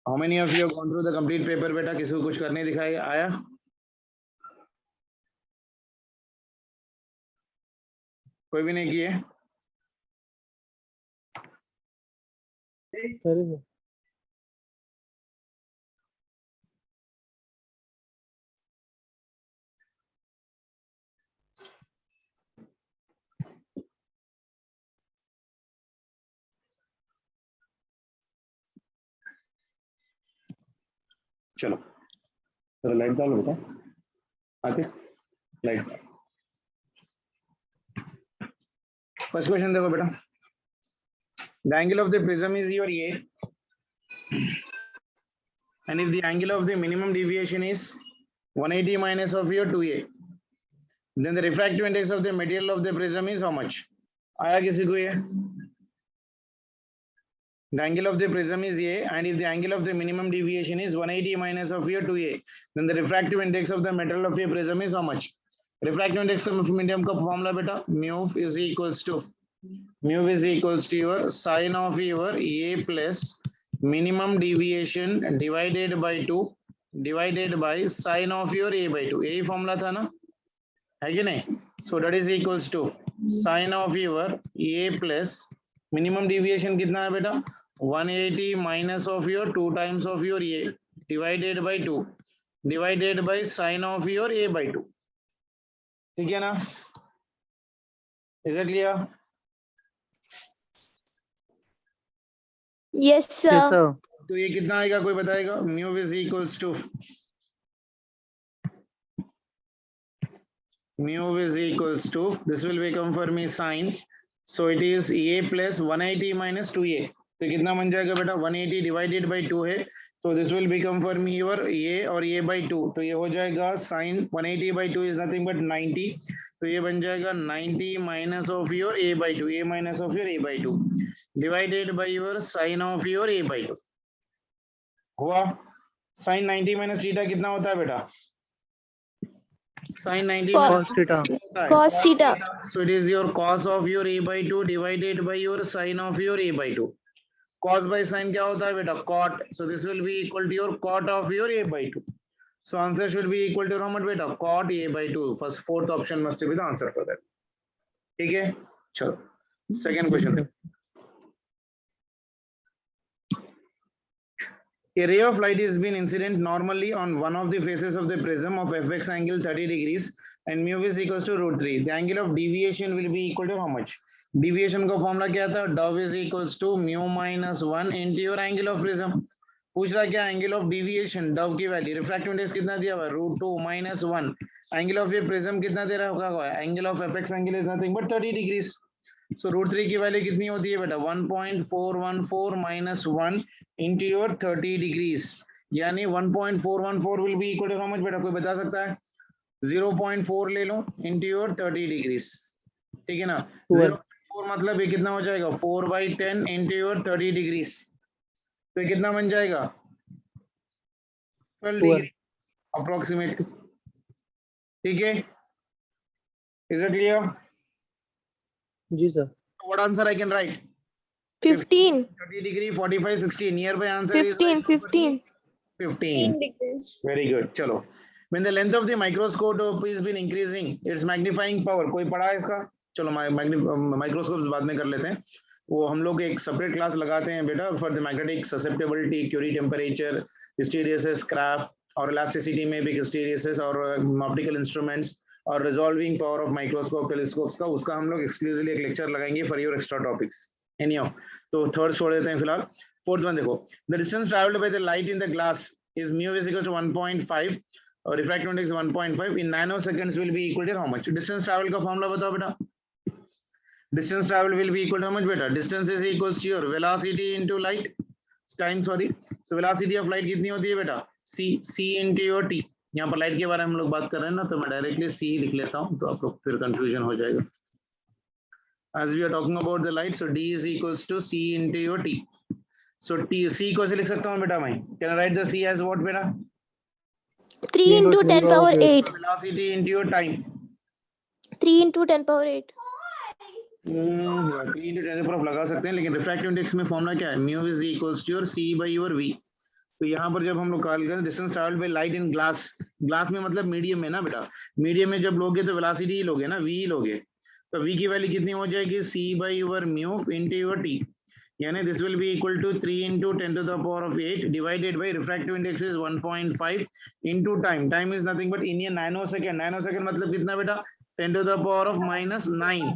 How many of you gone through the complete paper बेटा? किसी को कुछ करने दिखाई आया? कोई भी नहीं किए? चलो जरा लाइट डालो बेटा, आते लाइट। फर्स्ट क्वेश्चन देखो बेटा, the angle of the prism is your A and if the angle of the minimum deviation is 180 minus of your 2a, then the refractive index of the material of the prism is how much? आया किसी को ये? The angle of the prism is a, and if the angle of the minimum deviation is 180 minus of your 2a, then the refractive index of the material of a prism is how much? Refractive index of medium का formula बेटा, mu is equals to your sine of your a plus minimum deviation divided by 2 divided by sine of your a by 2. यही formula था ना, है कि नहीं? So that is equals to sine of your a plus minimum deviation कितना है बेटा? 180 minus of your 2 times of your a divided by 2 divided by sine of your a by 2. ठीक है ना? Is it clear? Yes, sir. Yes, sir. तो ये कितना आएगा कोई बताएगा? Mu is equals to this will become for me sine, so it is a plus 180 minus 2a. तो कितना बन जाएगा बेटा? 180 डिवाइडेड बाई 2 है, तो this will become for me your a और a बाई 2. तो ये हो जाएगा sine 180 by 2 is nothing but 90. तो ये बन जाएगा 90 minus of your a by 2, a minus of your a by 2 divided by your sine of your a by 2. हुआ? साइन 90 माइनस थीटा कितना होता है बेटा? Sine 90 Cos theta. Cos theta. so it is your cos of your a by 2 divided by your sin of your a by 2. cos by sin क्या होता है बेटा? cot. So this will be equal to your cot of your a by 2. So answer should be equal to how much बेटा? cot a by 2. First fourth option must be the answer for that. ठीक है, चलो second question. A ray of light is being incident normally on one of the faces of the prism of fx angle 30 degrees and mu is equals to root 3. The angle of deviation will be equal to how much? Deviation का formula क्या था? Dou is equals to mu minus 1 into your angle of prism. पूछ रहा क्या? Angle of deviation, dou की value. Refractive index कितना दिया हुआ? √2 minus 1. एंगल ऑफ ये प्रिज्म कितना दे रहा होगा? Angle of apex angle is nothing but 30 degrees. So √3 की वैल्यू कितनी होती है बेटा? 1.414 minus 1 into your 30 degrees. यानी 1.414 will be equal to how much बेटा? कोई बता सकता है? 0.4 ले लो into your 30 degrees. ठीक है ना? 0.4 मतलब ये कितना हो जाएगा? 4/10 into your 30 degrees. तो ये कितना बन जाएगा? 12 डिग्री approximately. ठीक है? Is it clear? जी sir. What answer I can write? 15. 30 degree, 45, 60. Nearby answer 15. is 15. 15. degrees. Very good. चलो. When the length of the microscope is been increasing, its magnifying power. कोई पढ़ा है इसका? चलो माइक्रोस्कोप बाद में कर लेते हैं. वो हम लोग एक सेपरेट क्लास लगाते हैं बेटा for the magnetic susceptibility, Curie temperature, hysteresis, craft और इलास्टिसिटी में भी हिस्टेरिसिस और ऑप्टिकल इंस्ट्रूमेंट्स और resolving power of microscope telescopes का, उसका हम लोग एक्सक्लूसिवली एक लेक्चर लगाएंगे for your extra topics any of. तो थर्ड छोड़ देते हैं फिलहाल. फोर्थ वन देखो, the distance travelled by the light in the glass is mu is equal to 1.5 और refractive index 1.5 in nano seconds will be equal to how much? Distance travel का formula बताओ बेटा. Distance travel will be equal to how much बेटा? Distance is equals to your velocity into light time, sorry. So velocity of light कितनी होती है बेटा? c into your t. यहाँ पर लाइट के बारे में हम लोग बात कर रहे हैं ना, तो मैं डायरेक्टली c लिख लेता हूँ, तो आप लोग फिर कंफ्यूजन हो जाएगा. As we are talking about the light, so d is equals to c into your t. So c को से लिख सकता हूँ बेटा मैं. Can I write the c as what बेटा? 3 into 10 power 8. Velocity into your time. 3 into 10 power 8. 3 into 10 पर आप लगा सकते हैं, लेकिन रिफ्रैक्टिव इंडेक्स में फॉर्मूला क्या है? Mu is equals to your c by your v. तो यहाँ पर जब हम लोग कॉल करें distance travelled by light in glass, glass में मतलब मीडियम में ना बेटा, मीडियम में जब लोगे तो वेलोसिटी ही लोगे ना, v ही लोगे, तो v की वैल्यू कितनी हो जाएगी, c by your mu into your t, यानी this will be equal to 3 into 10 to the power of 8 divided by refractive index is 1.5 into time, time is nothing but in ये nano second, nano second मतलब कितना बेटा 10 to the power of -9,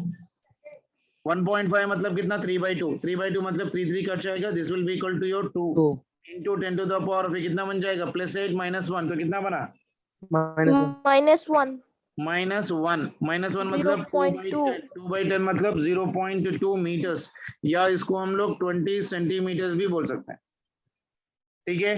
1.5 मतलब कितना 3/2, 3/2 मतलब 3 cut जाएगा, this will be equal to your 2 2 into 10 to the power of कितना बन जाएगा +8 -1, तो कितना बना -1 -1 मतलब 0.2 2/10 मतलब 0.2 मीटर्स, या इसको हम लोग 20 सेंटीमीटर्स भी बोल सकते हैं, ठीक है।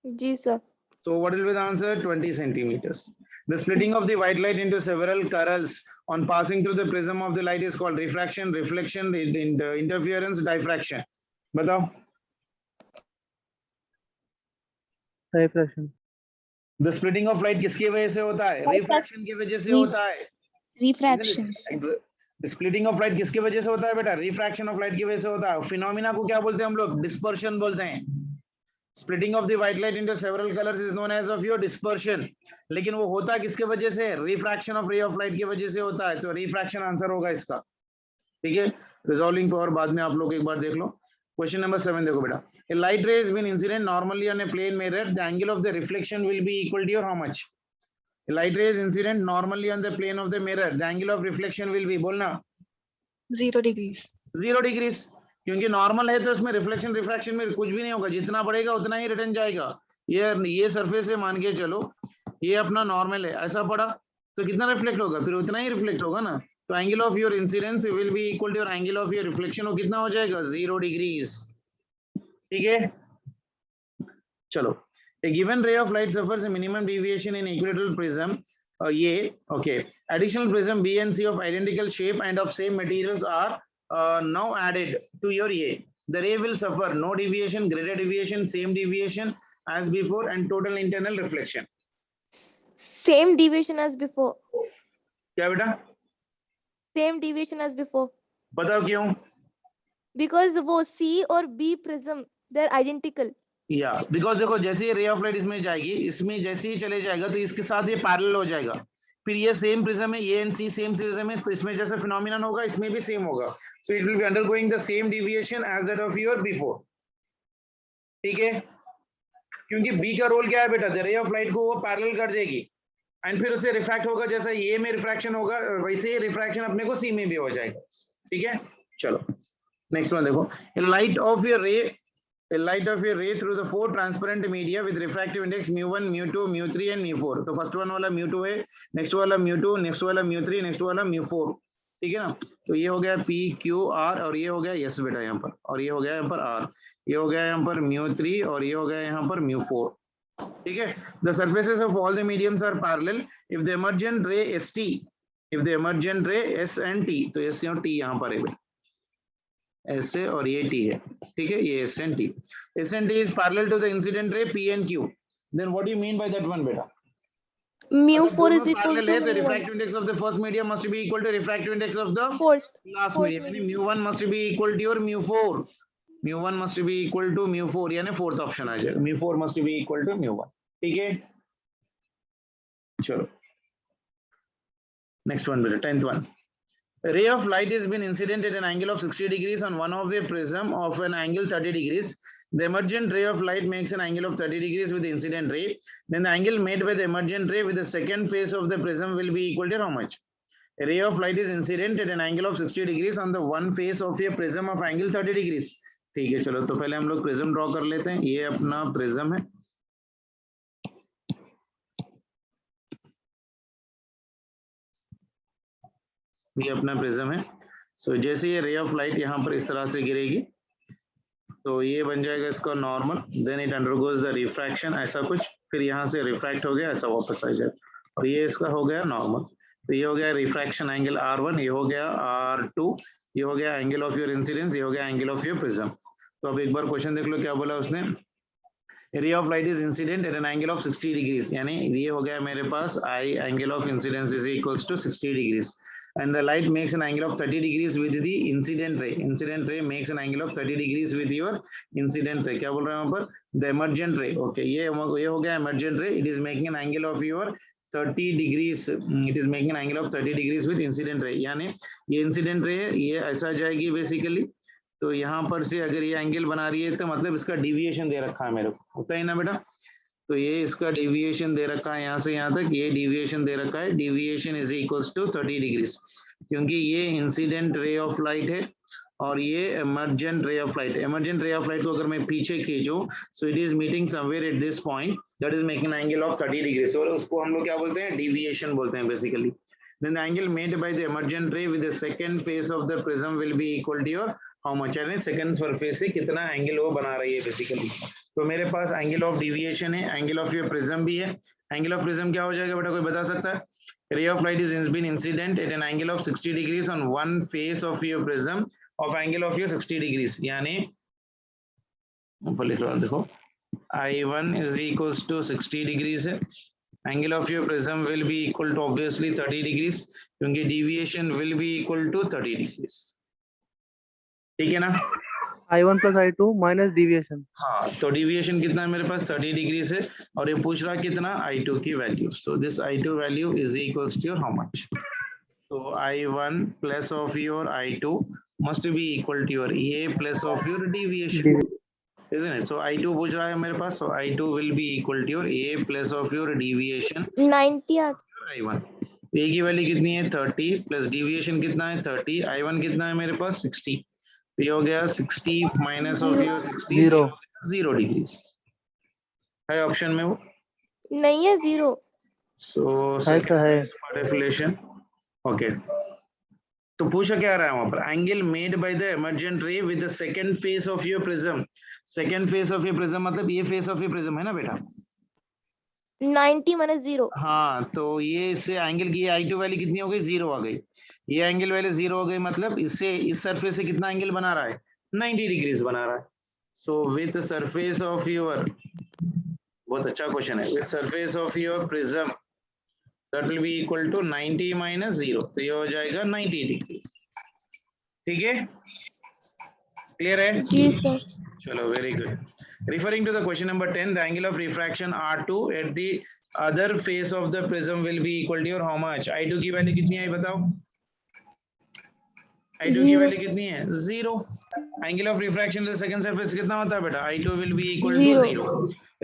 जी sir. So what will be the answer? 20 centimeters. The splitting of the white light into several curls on passing through the prism of the light is called refraction, reflection, interference, diffraction. बताओ। Diffraction. The splitting of light किसकी वजह से होता है? Refraction की वजह से होता है। रिफ्रैक्शन। स्प्लिटिंग ऑफ लाइट किसकी वजह से होता है बेटा? रिफ्रैक्शन ऑफ लाइट की वजह से होता है। फिनोमिना को क्या बोलते हैं हम लोग? डिस्पर्शन बोलते हैं। Splitting of the white light into several colours is known as of your dispersion. लेकिन वो होता किसके वजह से? Refraction of ray of light की वजह से होता है, तो रिफ्रैक्शन आंसर होगा इसका, ठीक है। रिजॉल्विंग पावर बाद में आप लोग एक बार देख लो। क्वेश्चन नंबर 7 देखो बेटा, a light ray has been incident normally on a plane mirror, the angle of the reflection will be equal to your how much? A light ray is incident normally on the plane of the mirror, the angle of reflection will be, बोलना 0 degrees. 0 degrees, क्योंकि normal है तो इसमें reflection refraction में कुछ भी नहीं होगा, जितना बढ़ेगा उतना ही रिटर्न जाएगा। ये सरफेस है मान के चलो, ये अपना नॉर्मल है, ऐसा पड़ा तो कितना रिफ्लेक्ट होगा? फिर उतना ही रिफ्लेक्ट होगा ना। तो angle of your incidence will be equal to your angle of your reflection, वो कितना हो जाएगा? 0 डिग्रीज, ठीक है। चलो, a given ray of light suffers a minimum deviation in equilateral prism, ये okay, additional prism B and C of identical shape and of same materials are now added to your A. The ray will suffer no deviation, greater deviation, same deviation as before and total internal reflection. Same deviation as before. क्या बेटा? Same deviation as before. बताओ क्यों? Because वो C और B prism they're identical. या because देखो जैसे ये रे ऑफ लाइट इसमें जाएगी, इसमें जैसे ही चले जाएगा तो इसके साथ ये पैरेलल हो जाएगा। फिर ये सेम प्रिज्म है, ये एंड सी सेम प्रिज्म है, तो इसमें जैसे फिनोमिनन होगा इसमें भी सेम होगा। So it will be undergoing the same deviation as that of your before, ठीक है। क्योंकि बी का रोल क्या है बेटा? द रे ऑफ लाइट को वो पैरेलल कर देगी एंड फिर उसे रिफ्रैक्ट होगा, जैसा ये में रिफ्रैक्शन होगा वैसे रिफ्रैक्शन अपने को सी में भी हो जाएगा, ठीक है। चलो नेक्स्ट वन देखो, लाइट ऑफ योर रे, a light of your ray through the four transparent media with refractive index mu1, mu2, mu3 and mu4। तो फर्स्ट वन वाला mu2 है, नेक्स्ट वाला mu2, नेक्स्ट वाला mu3, नेक्स्ट वाला mu4, ठीक है ना। तो ये हो गया p q r और ये हो गया yes बेटा यहाँ पर, और ये हो गया यहाँ पर r, ये हो गया यहाँ पर mu3 और ये हो गया यहाँ पर mu4, ठीक है। The surfaces of all the mediums are parallel if the emergent ray st, if the emergent ray s and t, तो s और t यहाँ पर है, S और ये T है, ठीक है, ये S and T। S and T is parallel to the incident ray P and Q. Then what do you mean by that one, बेटा? Mu4 is equal parallel to है, तो mu1. refractive index of the first medium must be equal to refractive index of the Fourth. last Fourth medium, यानी mu1 must be equal to your mu4, mu1 must be equal to mu4, यानी fourth option आ जाएगा, mu4 must be equal to mu1, ठीक है। चलो next one बेटा, 10th one। A ray of light has been incident at an angle of 60 degrees on one of the prism of an angle 30 degrees. The emergent ray of light makes an angle of 30 degrees with the incident ray. Then the angle made by the emergent ray with the second face of the prism will be equal to how much? A ray of light is incident at an angle of 60 degrees on the one face of a prism of angle 30 degrees. ठीक है, चलो तो पहले हम लोग prism draw कर लेते हैं। ये अपना प्रिज्म है, ये अपना प्रिज्म है। सो जैसे ये रे ऑफ लाइट यहाँ पर इस तरह से गिरेगी तो ये बन जाएगा इसका normal, then it undergoes the refraction, ऐसा कुछ, फिर यहाँ से रिफ्रैक्ट हो गया, ऐसा वापस आ जाएगा, और ये इसका हो गया नॉर्मल। तो ये हो गया रिफ्रैक्शन एंगल R1, ये हो गया R2, ये हो गया एंगल ऑफ योर इंसिडेंस, ये हो गया एंगल ऑफ योर प्रिज्म। तो अब एक बार क्वेश्चन देख लो क्या बोला उसने, ray of light is incident at an angle of 60 degrees, यानी ये हो गया मेरे पास I angle of incidence is equals to 60 degrees and the light makes an angle of 30 degrees with the incident ray. Incident ray makes an angle of 30 degrees with your incident ray. क्या बोल रहे हैं वहाँ पर? The emergent ray. Okay, ये हो गया emergent ray. It is making an angle of your 30 degrees. It is making an angle of 30 degrees with incident ray. यानी ये incident ray है, ये ऐसा जाएगी basically. तो यहाँ पर से अगर ये एंगल बना रही है तो मतलब इसका डिविएशन दे रखा है मेरे को, होता है ना बेटा? तो ये इसका डेविएशन दे रखा है यहाँ से यहाँ तक, ये डेविएशन दे रखा है, deviation is equals to 30 degrees, क्योंकि ये इंसिडेंट रे ऑफ लाइट है और ये emergent ray of light. Emergent ray of light को अगर मैं पीछे खींचूं, so it is meeting somewhere at this point, that is making angle of 30 degrees, और उसको हम लोग क्या बोलते हैं? डेविएशन बोलते हैं basically. Then the angle made by the emergent ray with the second face of the prism will be equal to your how much? यानी सेकंड सरफेस से कितना एंगल वो बना रही है बेसिकली। तो मेरे पास एंगल ऑफ डिविएशन है, एंगल ऑफ योर प्रिज्म भी है। एंगल ऑफ प्रिज्म क्या हो जाएगा बेटा, कोई बता सकता है? Ray of light is been incident at an angle of 60 degrees on one face of your prism of angle of your 60 degrees, यानी ऊपर लिख लो, देखो I1 is equals to 60 degrees है, angle of your prism will be equal to obviously 30 degrees, क्योंकि deviation will be equal to 30 degrees, ठीक है ना? I1 plus I2 minus deviation. हाँ, तो deviation कितना है मेरे पास? 30 degrees है, और ये पूछ रहा कितना? I2 की value. So this I2 value is equals to your how much? So I1 plus of your I2 must be equal to your A plus of your deviation, isn't it? So I2 पूछ रहा है मेरे पास, so I2 will be equal to your A plus of your deviation 90 I1। A की value कितनी है? 30 plus deviation कितना है? 30। I1 कितना है मेरे पास? 60। तो ये हो गया 60 माइनस ऑफ योर 60, 0 डिग्रीज है ऑप्शन में, वो नहीं है 0। सो रिफ्लेक्शन। ओके, तो पूछा क्या रहा है वहां पर? Angle made by the emergent ray with the second face of your prism. Second face of your prism मतलब ये फेस ऑफ योर प्रिज्म है ना बेटा? 90 minus 0। हाँ, तो ये इससे एंगल की I2 वैल्यू कितनी हो गई? 0 आ गई। ये एंगल वैल्यू 0 हो गई, मतलब इससे इस सरफेस से कितना एंगल बना रहा है? 90 डिग्रीज बना रहा है। So with surface of your, बहुत अच्छा क्वेश्चन है, with surface of your prism that will be equal to 90 minus 0, तो ये हो जाएगा 90 डिग्री, ठीक है? क्लियर है? जी सर। चलो, very good. Referring to the question number 10, the angle of refraction R2 at the other face of the prism will be equal to your how much? I2 की वैल्यू कितनी है बताओ? I2 की value कितनी है? 0। Angle of refraction to the second surface कितना होता है बेटा? I2 will be equal to 0.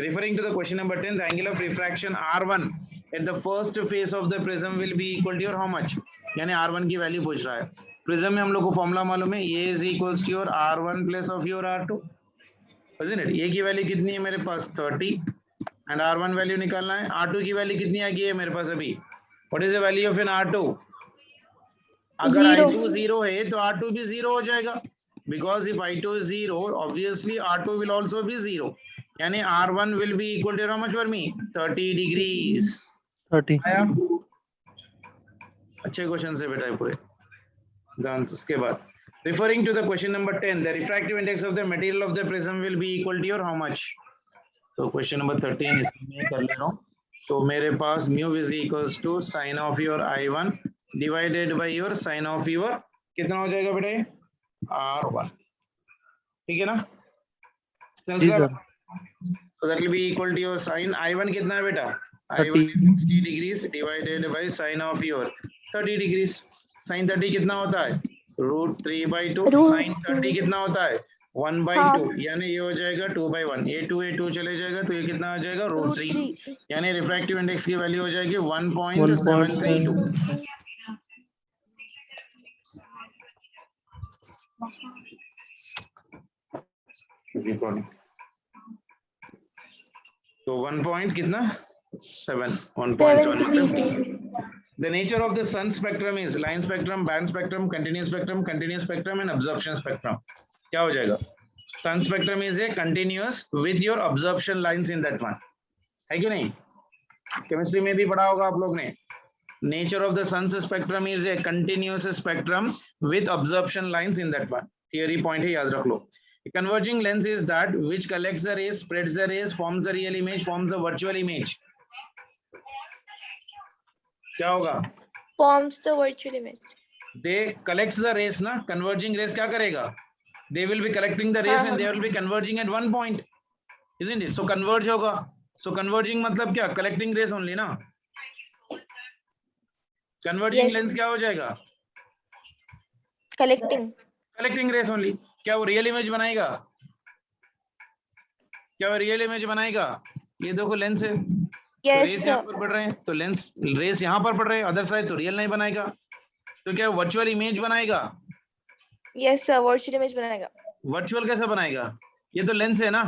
Referring to the question number 10, the angle of refraction R1 at the first face of the prism will be equal to your how much? यानी R1 की value पूछ रहा है। Prism में हम लोग को formula मालूम है, A is equals to your R1 plus of your R2, isn't it? A की वैल्यू कितनी है मेरे पास? 30, एंड R1 वैल्यू निकालना है। R2 की वैल्यू कितनी आ गई है मेरे पास अभी? What is the value of n R2? अगर I2 0 है तो R2 भी 0 हो जाएगा, because if I2 is 0 obviously R2 will also be 0, यानी R1 will be equal to how much for me? 30 degrees। 30। अच्छे क्वेश्चन से बेटा पूरे ध्यान। उसके बाद referring to the question number 10, the refractive index of the material of the prism will be equal to your how much? तो question number 13 इसमें मैं कर ले रहा हूँ। तो मेरे पास mu is equals to sin of your I1 divided by your sin of your, कितना हो जाएगा बेटे? R1, ठीक है ना? So that will be equal to your sin I1 कितना है बेटा? I1 is 60 degrees divided by sin of your 30 degrees। sin 30 कितना होता है? √3/2। sin 30 कितना होता है? 1/2, यानी ये हो जाएगा 2/1। A2 चले जाएगा तो ये कितना हो जाएगा? √3, यानी रिफ्रैक्टिव इंडेक्स की वैल्यू हो जाएगी 1.732। तो 1 कितना? 1.732। The nature of the sun spectrum is line spectrum, band spectrum, continuous spectrum and absorption spectrum। क्या हो जाएगा? Sun spectrum is a continuous with your absorption lines in that one, है कि नहीं? केमिस्ट्री में भी पढ़ा होगा आप लोग ने। Nature of the sun's spectrum is a continuous spectrum with absorption lines in that one। Theory point है, याद रख लो। A converging lens is that which collects the rays, spreads the rays, forms a real image, forms a virtual image। क्या होगा? Forms the virtual image। they collects the rays ना, converging rays क्या करेगा? They will be collecting the rays and they will be converging at one point, isn't it? So converge होगा. So converging मतलब क्या? Collecting rays only ना. Converging Yes. lens क्या हो जाएगा? collecting rays only. क्या वो रियल इमेज बनाएगा? क्या वो रियल इमेज बनाएगा? ये देखो लेंस है, yes रेस यहाँ पर पड़ रहे हैं, तो लेंस रेस यहाँ पर पड़ रहे हैं, अदर साइड तो रियल नहीं बनाएगा, तो क्या वर्चुअल इमेज बनाएगा? yes sir virtual image बनाएगा. वर्चुअल कैसे बनाएगा? ये तो लेंस है ना,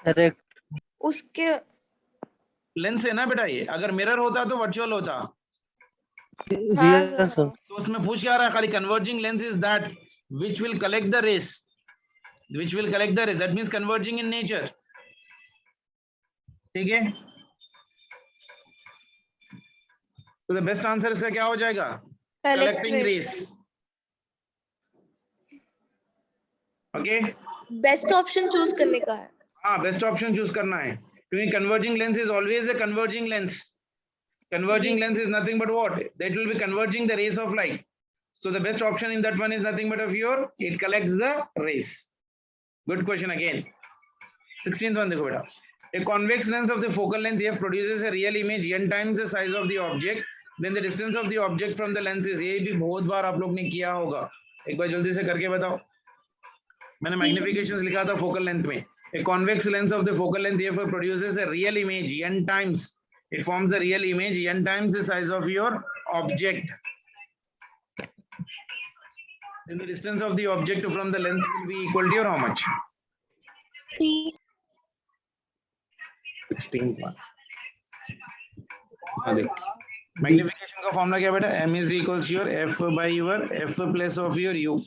Correct. उसके लेंस है ना बेटा. ये अगर मिरर होता तो वर्चुअल होता. हाँ Real, sir. sir. तो उसमें पूछ क्या रहा है? खाली converging lens is that which will collect the rays, which will collect the rays, that means converging in nature. ठीक है, तो द बेस्ट आंसर इसका क्या हो जाएगा? Collect collecting rays. rays. Okay, best option choose करने का है. हाँ बेस्ट ऑप्शन चूज करना है, क्योंकि converging lens is always a converging lens. Converging जी. lens is nothing but what? That will be converging the rays of light. So the best option in that one is nothing but of your, it collects the rays. Good question again. 16th one देखो बेटा. A convex lens of the focal length f produces a real image n times the size of the object. Then the distance of the object from the lens is. ये भी बहुत बार आप लोग ने किया होगा. एक बार जल्दी से करके बताओ. मैंने magnifications लिखा था focal length में. A convex lens of the focal length f produces a real image n times. It forms a real image n times the size of your object. Then the distance of the object from the lens will be equal to your how much? C. 16. Magnification का formula क्या बेटा? m is equals to your f by your f plus of your u.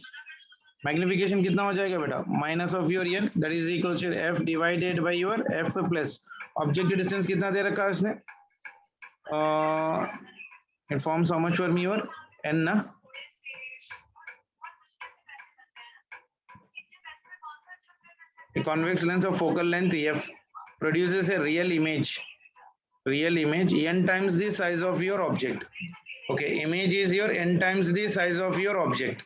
Magnification कितना हो जाएगा बेटा? Minus of your n, that is equals to f divided by your f plus. Object distance कितना दे रखा है इसने? It forms how much for me your n ना? A convex lens of focal length f produces a real image n times the size of your object. Okay, image is your n times the size of your object.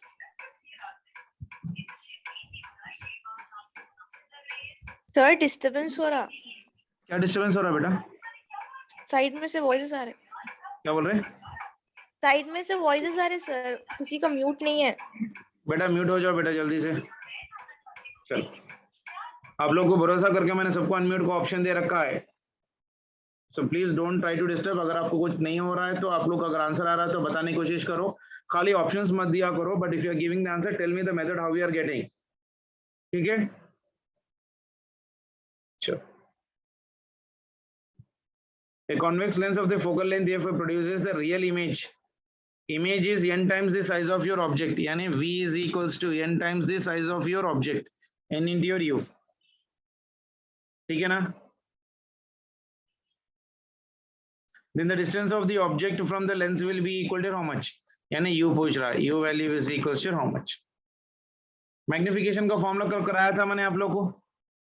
Sir disturbance हो रहा. क्या disturbance हो रहा है बेटा? Side में से voices आ रहे. क्या बोल रहे? साइड में से वॉइसेस आ रहे सर. किसी का म्यूट नहीं है. बेटा म्यूट हो जाओ बेटा जल्दी से. चलो, आप लोग को भरोसा करके मैंने सबको अनम्यूट का ऑप्शन दे रखा है. So please don't try to disturb. अगर आपको कुछ नहीं हो रहा है तो आप लोग अगर आंसर आ रहा है तो बताने की कोशिश करो. खाली ऑप्शंस मत दिया करो. But if you are giving the answer tell me the method how you are getting. ठीक है, चलो. A convex lens of the focal length f produces the real image. Image is n times the size of your object. यानी v is equals to n times the size of your object. n into your u. ठीक है ना? Then the distance of the object from the lens will be equal to how much? यानी u पूछ रहा है. u value is equals to how much? Magnification का formula कराया था मैंने आप लोग को.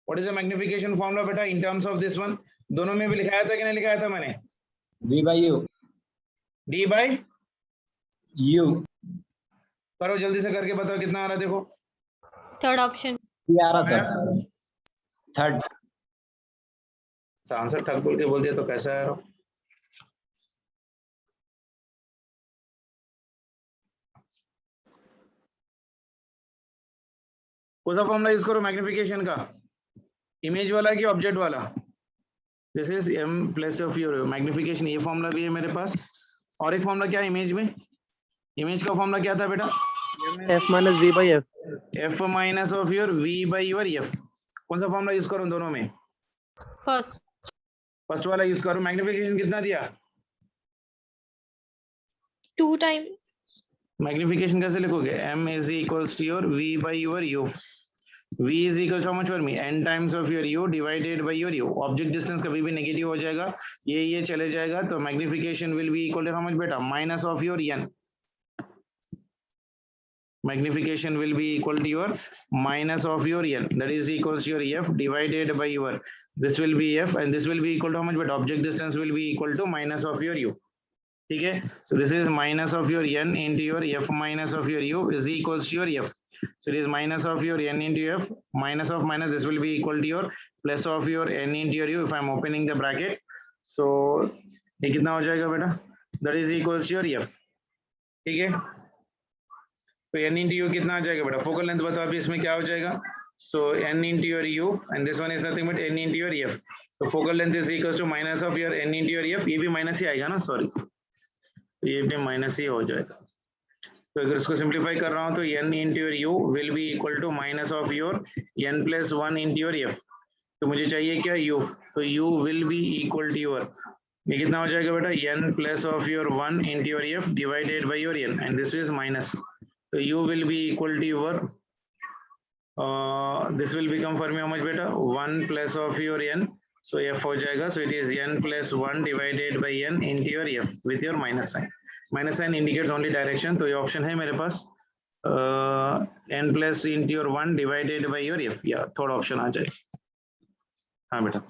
What is the magnification formula बेटा in terms of this one? दोनों में भी लिखाया था कि नहीं लिखाया था मैंने? V by U. D by U. करो जल्दी से करके बताओ कितना आ रहा है. देखो Third option. ये आ रहा सर. Third. आंसर ठग बोल के बोल दिया तो कैसा है? कौन सा फॉर्मूला यूज करो मैग्निफिकेशन का? इमेज वाला कि ऑब्जेक्ट वाला? This is m plus of your magnification. ये फॉर्मूला भी है मेरे पास. और एक फॉर्मूला क्या है इमेज में? इमेज का फॉर्मूला क्या था बेटा? F minus V by F. f minus of your v by your f. कौन सा फॉर्मूला यूज करूं दोनों में? First. फर्स्ट वाला यूज करूं. मैग्निफिकेशन कितना दिया? 2 टाइम. मैग्निफिकेशन कैसे लिखोगे? m is equals to your v by your u. v is equal to how much for me? n times of your u divided by your u. Object distance कभी भी negative हो जाएगा, ये चले जाएगा, तो magnification will be equal to how much बेटा? Minus of your n. Magnification will be equal to your minus of your n, that is equals to your f divided by your, this will be f and this will be equal to how much, but object distance will be equal to minus of your u. ठीक है, so this is minus of your n into your f minus of your u is equals to your f. So it is minus of your n into f minus of minus, this will be equal to your plus of your n into your u if I am opening the bracket. So ये कितना हो जाएगा बेटा, that is equals to your f. ठीक है, तो n into u कितना आ जाएगा बेटा, फोकल लेंथ बताओ अभी इसमें क्या हो जाएगा. So n into your u and this one is nothing but n into your f. So focal length is equals to minus of your n into your f. ये भी माइनस ही आएगा ना, सॉरी ये भी माइनस ही हो जाएगा. तो अगर इसको सिंप्लीफाई कर रहा हूँ तो n into your u will be equal to minus of your n plus 1 into your f. तो मुझे चाहिए क्या, u. तो u will be equal to your, ये कितना हो जाएगा बेटा, n plus of your 1 into your f divided by your n and this is minus. तो u will be equal to your this will become for me how much beta, 1 plus of your n. So f हो जाएगा, so it is n plus 1 divided by n into your f with your minus sign. Minus sign indicates only direction. तो ये option है मेरे पास n plus into your 1 divided by your f. या थोड़ा option आ जाए. हाँ बेटा.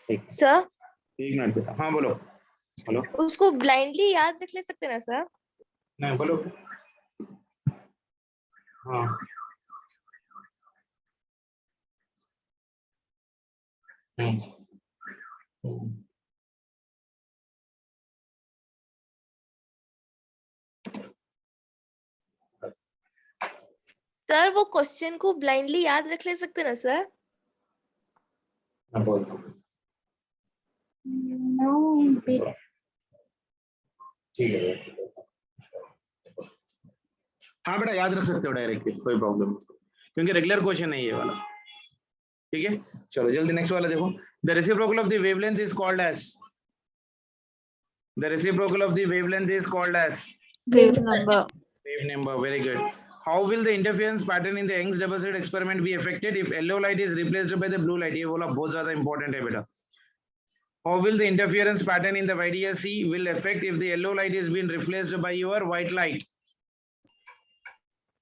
सर एक मिनट बेटा. हाँ बोलो. हेलो. उसको ब्लाइंडली याद रख ले सकते ना सर. नहीं बोलो. हाँ सर वो क्वेश्चन को ब्लाइंडली याद रख ले सकते ना सर. मैं बोल दूँ. ठीक है. हाँ बेटा याद रख सकते हो डायरेक्टली, कोई प्रॉब्लम नहीं, क्योंकि रेगुलर क्वेश्चन है ये वाला. ठीक है, चलो जल्दी नेक्स्ट वाला देखो. The reciprocal of the wavelength is called as, the reciprocal of the wavelength is called as Wave number. wave number. Very good. How will the interference pattern in the Young's double slit experiment be affected if yellow light is replaced by the blue light? ये बोला बहुत ज्यादा important है बेटा. How will the interference pattern in the YDSC will affect if the yellow light is being replaced by your white light?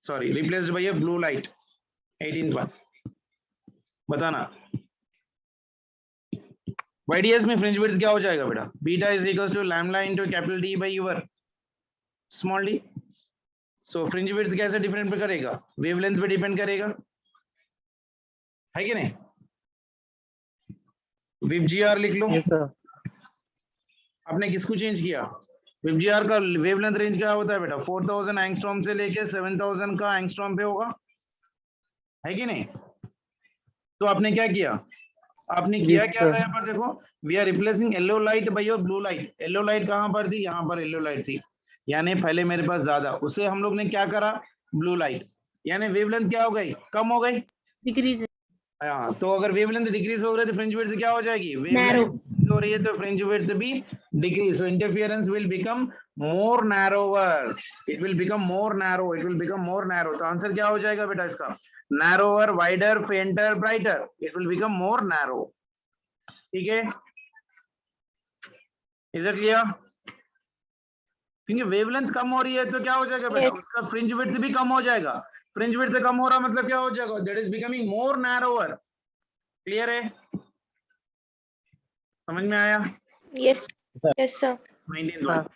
Sorry, replaced by your blue light. 18th one. बताना. YDS में fringe width क्या हो जाएगा बेटा? Beta is equals to lambda into capital D by your small d. So fringe width कैसे different पे करेगा? Wavelength पे डिपेंड करेगा, है कि नहीं? विबजीआर लिख लो. Yes sir. आपने किसको चेंज किया? विबजीआर का वेवलेंथ रेंज क्या होता है बेटा? 4000 एंगस्ट्रॉम से लेके 7000 का एंगस्ट्रॉम पे होगा, है कि नहीं? तो आपने क्या किया? आपने किया Yes, क्या sir. था यहाँ पर देखो, we are replacing yellow light by your blue light. Yellow light कहाँ पर थी? यहाँ पर येलो लाइट थी, यानी पहले मेरे पास ज्यादा, उसे हम लोग ने क्या करा, ब्लू लाइट, यानी वेवलेंथ क्या हो गई, कम हो गई. Decrease. हाँ, तो अगर वेवलेंथ डिक्रीज हो रही है तो फ्रिंज विड्थ क्या हो जाएगी, Narrow. वेवलेंथ हो रही है तो फ्रिंज विड्थ भी decrease. So interference will become more narrower, it will become more narrow, it will become more narrow. तो आंसर क्या हो जाएगा बेटा इसका, narrower, wider, फेंटर, brighter, it will become more narrow. ठीक है, इज इट क्लियर? क्योंकि वेवलेंथ कम हो रही है तो क्या हो जाएगा बेटा, उसका फ्रिंज विड्थ भी कम हो जाएगा. फ्रिंज विड्थ कम हो रहा मतलब क्या हो जाएगा, that is becoming more narrower. Clear है, समझ में आया? Yes yes sir. 19th one.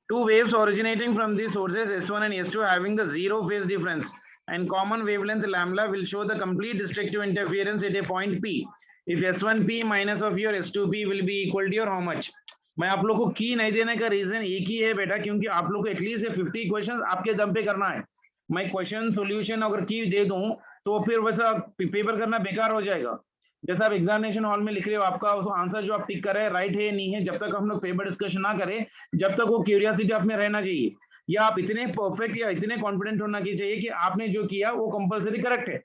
Two waves originating from these sources S1 and S2 having the zero phase difference and common wavelength lambda will show the complete destructive interference at a point P. If S1P minus of your S2P will be equal to your how much? मैं आप लोग को की नहीं देने का reason एक ही है बेटा, क्योंकि आप लोग को एटलीस्ट 50 क्वेश्चंस आपके दम पे करना है. मैं क्वेश्चन सॉल्यूशन अगर की दे दूं तो फिर वैसा पेपर करना बेकार हो जाएगा. जैसा आप एग्जामिनेशन हॉल में लिख रहे हो, आपका आंसर जो आप टिक कर रहे हैं राइट है नहीं है, जब तक हम लोग पेपर डिस्कशन ना करें, जब तक वो क्यूरियोसिटी आप में रहना चाहिए, या आप इतने परफेक्ट या इतने कॉन्फिडेंट होना चाहिए कि आपने जो किया वो कंपलसरी करेक्ट है.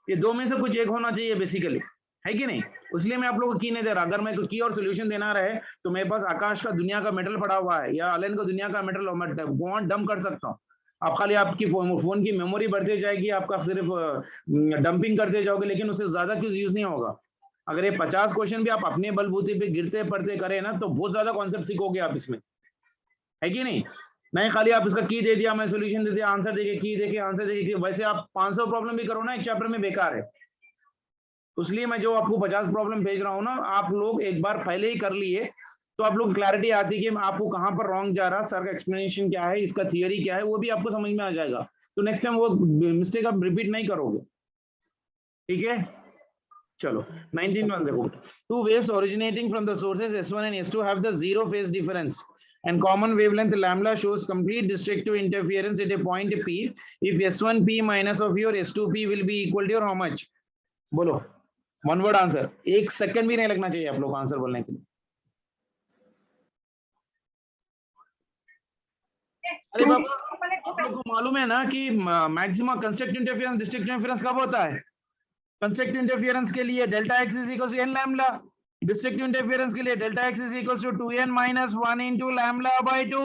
ये दो में से कुछ एक होना चाहिए बेसिकली, है कि नहीं? इसलिए मैं आप लोगों को की नहीं दे रहा. अगर मैं की और सोल्यूशन देना रहे तो मेरे पास आकाश का दुनिया का मेटल पड़ा हुआ है या अलेन का दुनिया का मेटल मैं डंप कर सकता हूँ. आप खाली आपकी फोन की मेमोरी बढ़ते जाएगी, आपका सिर्फ डंपिंग करते जाओगे, लेकिन उससे ज्यादा कुछ यूज नहीं होगा. अगर ये 50 क्वेश्चन भी आप अपने बलबूते पे गिरते पढ़ते करें ना तो बहुत ज्यादा कॉन्सेप्ट सीखोगे आप इसमें, है कि नहीं? नहीं खाली आप इसका की दे दिया, मैं सोल्यूशन दे दिया, आंसर देके की देके आंसर देके, वैसे आप 500 प्रॉब्लम भी करो ना एक चैप्टर में, बेकार है. इसलिए मैं जो आपको 50 प्रॉब्लम भेज रहा हूँ ना, आप लोग एक बार पहले ही कर लिए तो आप लोग क्लैरिटी आती है कि आपको कहाँ पर रॉन्ग जा रहा, सर का एक्सप्लेनेशन क्या है, इसका थियरी क्या है, वो भी आपको समझ में आ जाएगा। तो नेक्स्ट टाइम वो मिस्टेक आप रिपीट नहीं करोगे, ठीक है। चलो 19 वन देखो, two waves originating from the sources S1 and S2 have the zero phase difference and common wavelength lambda shows complete destructive interference at a point P if S1P minus of your S2P will be equal to your how much? बोलो, one word answer, 1 second भी नहीं लगना चाहिए आप लोग answer बोलने के लिए। अरे बाबा, आप लोग को मालूम है ना कि maximum constructive interference destructive interference कब होता है? कंस्ट्रक्टिव इंटरफेरेंस के लिए delta x is equal to n lambda, destructive interference के लिए delta x is equal to 2n minus 1 into lambda by 2,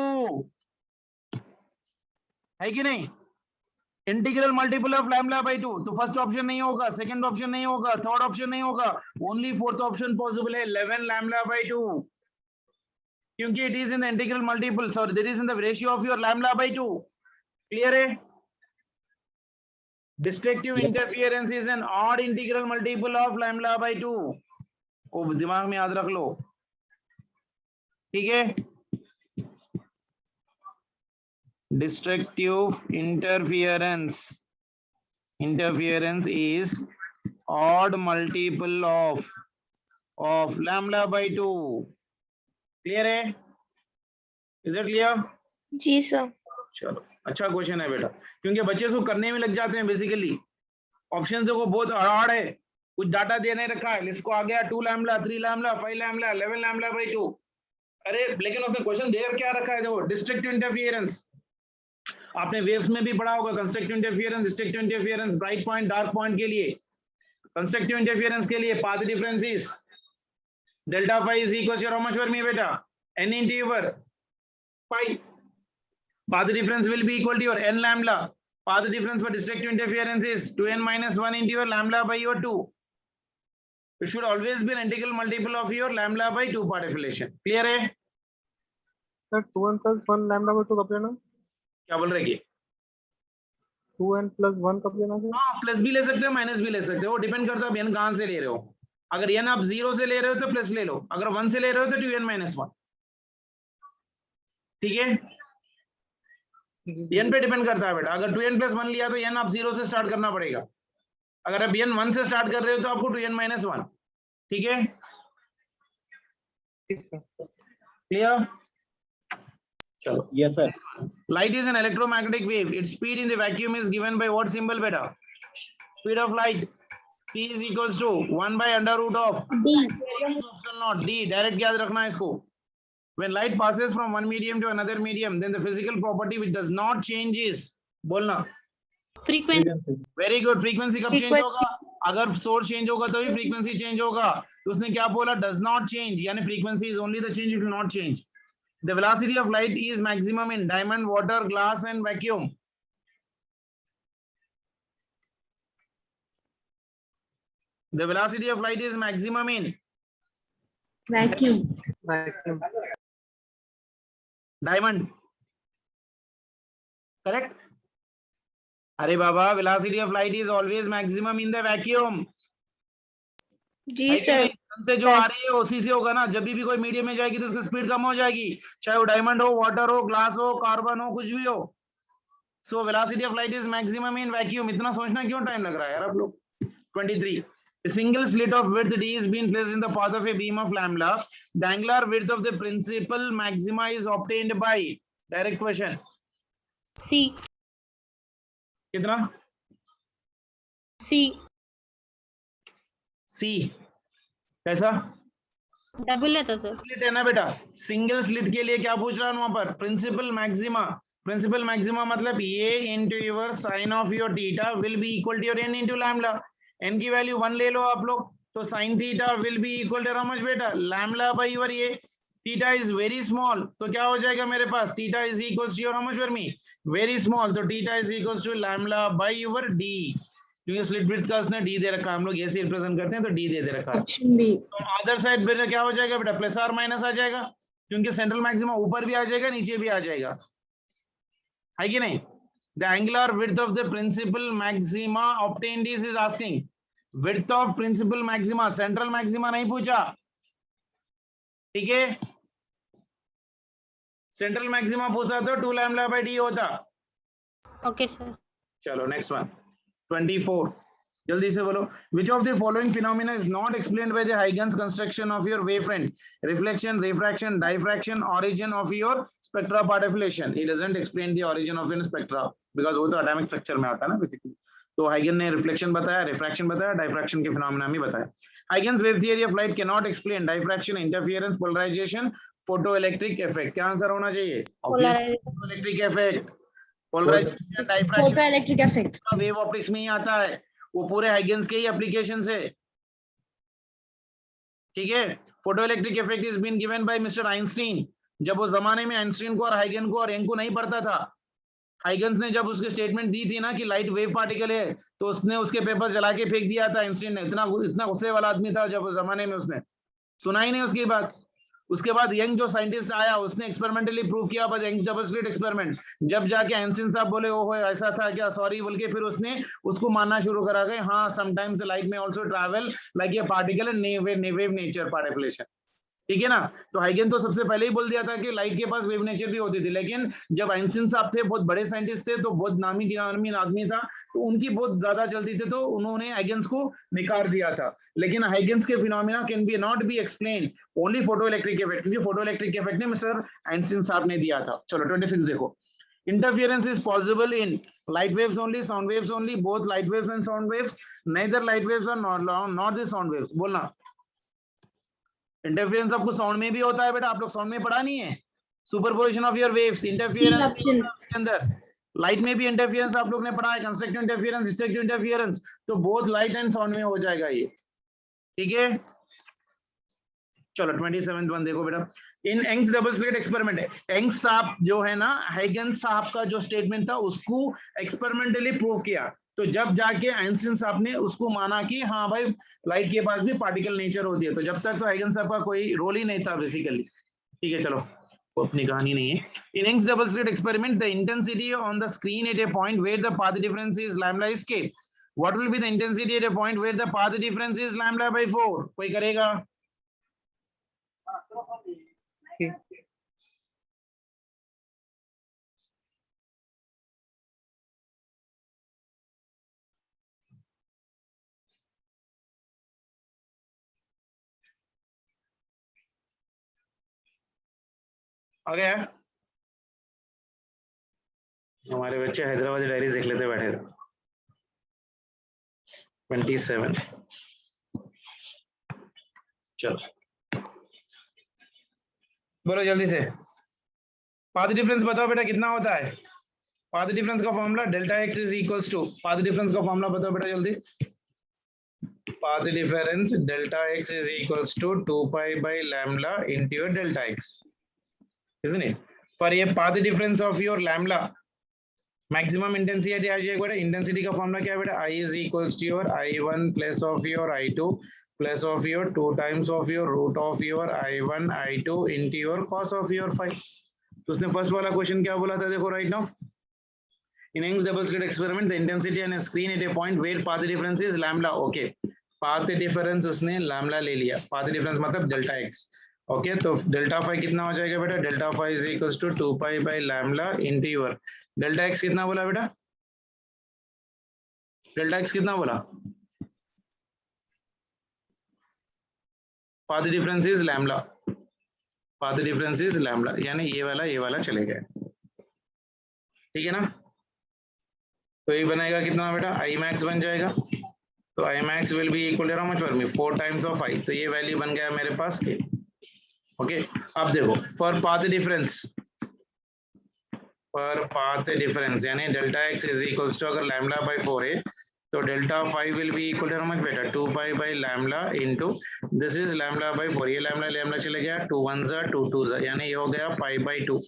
है कि नहीं? Integral multiple of lambda by 2, तो फर्स्ट ऑप्शन नहीं होगा, सेकंड ऑप्शन नहीं होगा, थर्ड ऑप्शन नहीं होगा, ओनली फोर्थ ऑप्शन पॉसिबल है, 11 लैम्बडा बाय 2, क्योंकि it is in the integral multiple, sorry that is in the ratio of your lambda by 2। Clear है? Destructive interference is an odd integral multiple of lambda by 2, वो दिमाग में याद रख लो, ठीक है। Destructive interference is odd multiple of lambda by 2, clear है? Is it clear? जी सर। चलो अच्छा क्वेश्चन है बेटा, क्योंकि बच्चे इसको करने में लग जाते हैं बेसिकली। ऑप्शन देखो बहुत हार्ड है, कुछ डाटा देने रखा है, इसको आ गया 2 lambda, 3 lambda, 5 lambda, 11 lambda by 2। अरे लेकिन उसने क्वेश्चन दे क्या रखा है, देखो डिस्ट्रक्टिव इंटरफियरेंस, आपने वेव्स में भी पढ़ा होगा, constructive interference, destructive interference, bright point dark point के लिए, कंस्ट्रक्टिव इंटरफियरेंस के लिए path difference is delta phi is equal to how much for me बेटा, n into your pi, path difference will be equal to your n lambda, path difference for destructive interference is 2n minus 1 into your lambda by your 2, it should always be an integral multiple of your lambda by 2 part affiliation, clear है? Sir 2n plus 1 lambda by 2 कब लेना? क्या बोल रहे हैं? 2n plus 1 कब लेना sir? हाँ, प्लस भी ले सकते हो, माइनस भी ले सकते हो, डिपेंड करता है n कहां से ले रहे हो। अगर n आप 0 से ले रहे हो तो प्लस ले लो, अगर 1 से ले रहे हो तो 2n minus 1, ठीक है। n पे डिपेंड करता है बेटा, अगर 2n plus 1 लिया तो n आप 0 से स्टार्ट करना पड़ेगा, अगर आप n 1 से स्टार्ट कर रहे हो तो आपको 2n minus 1, ठीक है। क्लियर? चलो Yes, sir. light is an electromagnetic wave, its speed in the vacuum is given by what symbol beta? Speed of light c is equals to 1 by under root of D. epsilon naught d, direct याद रखना है इसको। when light passes from one medium to another medium, then the physical property which does not change is, बोलना, Frequency. Very good. Frequency कब change होगा? अगर source change होगा तो ही फ्रीक्वेंसी चेंज होगा, तो उसने क्या बोला? डज नॉट चेंज, यानी frequency is only the change, it will not change. The velocity of light is maximum in diamond, water, glass and vacuum. The velocity of light is maximum in vacuum. Diamond, correct? अरे बाबा, velocity of light is always maximum in the vacuum. जी sir. से जो आ रही है उसी से होगा ना, जब भी कोई मीडियम में जाएगी तो उसकी स्पीड कम हो जाएगी, चाहे वो डायमंड हो, वाटर हो, ग्लास हो, कार्बन हो, कुछ भी हो। सो velocity of light is maximum in vacuum. इतना सोचना क्यों टाइम लग रहा है यार आप लोग? 23. A single slit of width d is being placed in the path of a beam of lambda. The angular width of the principal maxima is obtained by, direct question, C. कितना? C. C कैसा? Double है तो sir. Slit है ना बेटा, single slit के लिए क्या पूछ रहा है वहां पर? Principal maxima. प्रिंसिपल मैक्सिमा मतलब ये into your sine of your theta will be equal to your n into lambda. N की वैल्यू 1 ले लो आप लोग, तो sine theta will be equal to how much बेटा? लैम्बडा बाय योर ये थीटा इज वेरी स्मॉल, तो क्या हो जाएगा मेरे पास? Theta is equal to your how much for me? Very small, तो theta is equal to lambda by your D, क्योंकि स्लिट विड्थ का उसने डी दे रखा है, हम लोग ऐसे रिप्रेजेंट करते हैं तो डी दे रखा है। Option B. तो अदर साइड पे क्या हो जाएगा बेटा? प्लस और माइनस आ जाएगा, क्योंकि सेंट्रल मैक्सिमा ऊपर भी आ जाएगा, नीचे भी आ जाएगा, है कि नहीं? The angular width of the principal maxima obtained is asking, width of principal maxima, central maxima नहीं पूछा, ठीक है। सेंट्रल मैक्सिमा पूछा तो 2 लैम्डा बाय डी होता। Okay sir. चलो नेक्स्ट वन 24, जल्दी से बोलो। Which of the following phenomena is not explained by the Huygens construction of your wavefront, reflection, refraction, diffraction, origin of your spectra part affiliation. He doesn't explain the origin of your spectra because वो तो atomic structure में आता है ना basically. तो हाइगन ने reflection बताया, refraction बताया, डाइफ्रैक्शन के फिनोमिना भी बताया। Huygens wave theory of light can not explain diffraction, interference, polarisation, photo electric effect. क्या आंसर होना चाहिए? Photo electric effect, polarisation, diffraction, photo electric effect wave optics में ही आता है, वो पूरे हाइगन्स के ही एप्लीकेशन है, ठीक है। Photo electric effect is been given by mister Einstein. जब उस जमाने में आइंस्टीन को और हाइगन को और यंग को नहीं पढ़ता था, हाइगन्स ने जब उसके स्टेटमेंट दी थी ना कि लाइट वेव पार्टिकल है, तो उसने उसके पेपर जला के फेंक दिया था आइंस्टीन ने। इतना गुस्से वाला आदमी था जब उस जमाने में, उसने सुना ही नहीं उसकी बात। उसके बाद यंग जो साइंटिस्ट आया, उसने एक्सपेरिमेंटली प्रूव किया, बस यंग्स डबल स्लिट एक्सपेरिमेंट। जब जाके आइंस्टीन साहब बोले ओहो ऐसा था क्या, सॉरी बोल के फिर उसने उसको मानना शुरू करा गए, हाँ समटाइम्स लाइट में also travel like a particle in wave nature particulation, ठीक है ना। तो हाइगन तो सबसे पहले ही बोल दिया था कि लाइट के पास वेव नेचर भी होती थी, लेकिन जब आइंस्टीन साहब थे, बहुत बड़े साइंटिस्ट थे, तो बहुत नामी गिरामी आदमी था, तो उनकी बहुत ज्यादा चलती थी, तो उन्होंने हाइगन्स को निकाल दिया था। लेकिन हाइगन्स के phenomena can be not be explain only photo electric effect, क्योंकि फोटो इलेक्ट्रिक इफेक्ट ने मिस्टर आइंस्टीन साहब ने दिया था। चलो 26 देखो। Interference is possible in light waves only, sound waves only, both light waves and sound waves, neither light waves or not the sound waves। बोलना interference आपको साउंड में भी होता है बेटा, आप लोग साउंड में पढ़ा नहीं है? Superposition of your waves, interference के अंदर। लाइट में भी इंटरफेरेंस आप लोग ने पढ़ा है, कंस्ट्रक्टिव इंटरफेरेंस, डिस्ट्रक्टिव इंटरफेरेंस, तो बोथ लाइट एंड साउंड में हो जाएगा ये, ठीक है। चलो 27 वन देखो बेटा। In Young's double slit experiment, Young's साहब जो है ना, हाइगन्स साहब का जो स्टेटमेंट था उसको एक्सपेरिमेंटली प्रूव किया, तो जब जाके आइंस्टीन साहब ने उसको माना कि हाँ भाई लाइट के पास भी पार्टिकल नेचर होती है। तो जब तक तो हाइगन्स साहब का कोई रोल ही नहीं था बेसिकली, ठीक है। चलो वो अपनी कहानी नहीं है। In Young's double slit experiment the intensity on the screen at a point where the path difference is lambda is K, what will be the intensity at a point where the path difference is lambda by 4? कोई करेगा? आ गया? हमारे बच्चे Hyderabadi diaries देख लेते बैठे थे। 27 चलो बोलो जल्दी से। पाथ डिफरेंस बताओ बेटा कितना होता है? पाथ डिफरेंस का formula delta x is equals to, path difference का फॉर्मूला बताओ बेटा जल्दी। Path difference delta x is equals to 2 pi by lambda into your delta x, isn't it? For a path difference of your lambda, maximum intensity आ जाएगा बेटा। Intensity का formula क्या है बेटा? I is equals to your I1 plus of your I2 plus of your 2 times of your root of your I1 I2 into your cos of your phi। तो उसने first वाला question क्या बोला था देखो right now. In Young's double slit experiment, the intensity on a screen at a point where path difference is lambda, okay, path difference उसने lambda ले लिया, path difference मतलब delta x, ओके। तो डेल्टा फाई कितना हो जाएगा बेटा? Delta phi is equals to 2 pi by lambda into your delta x कितना बोला बेटा? डेल्टा एक्स कितना बोला? Path difference is lambda, path difference is lambda, यानी ये वाला चले गए, ठीक है ना। तो ये बनेगा कितना बेटा? आई मैक्स बन जाएगा। तो I max will be equal to how much for me? 4 times of I. तो ये वैल्यू बन गया मेरे पास के, ओके। अब देखो फॉर पाथ डिफरेंस, पर पाथ डिफरेंस यानी delta x is equals to, अगर लैम्डा बाय 4 है तो delta 5 will be equal to how much बेटा? 2 pi by lambda into this is lambda by 4, ये लैम्डा चले गया, 2 1 जा 2 2 जा, यानी ये हो गया पाई बाय 2।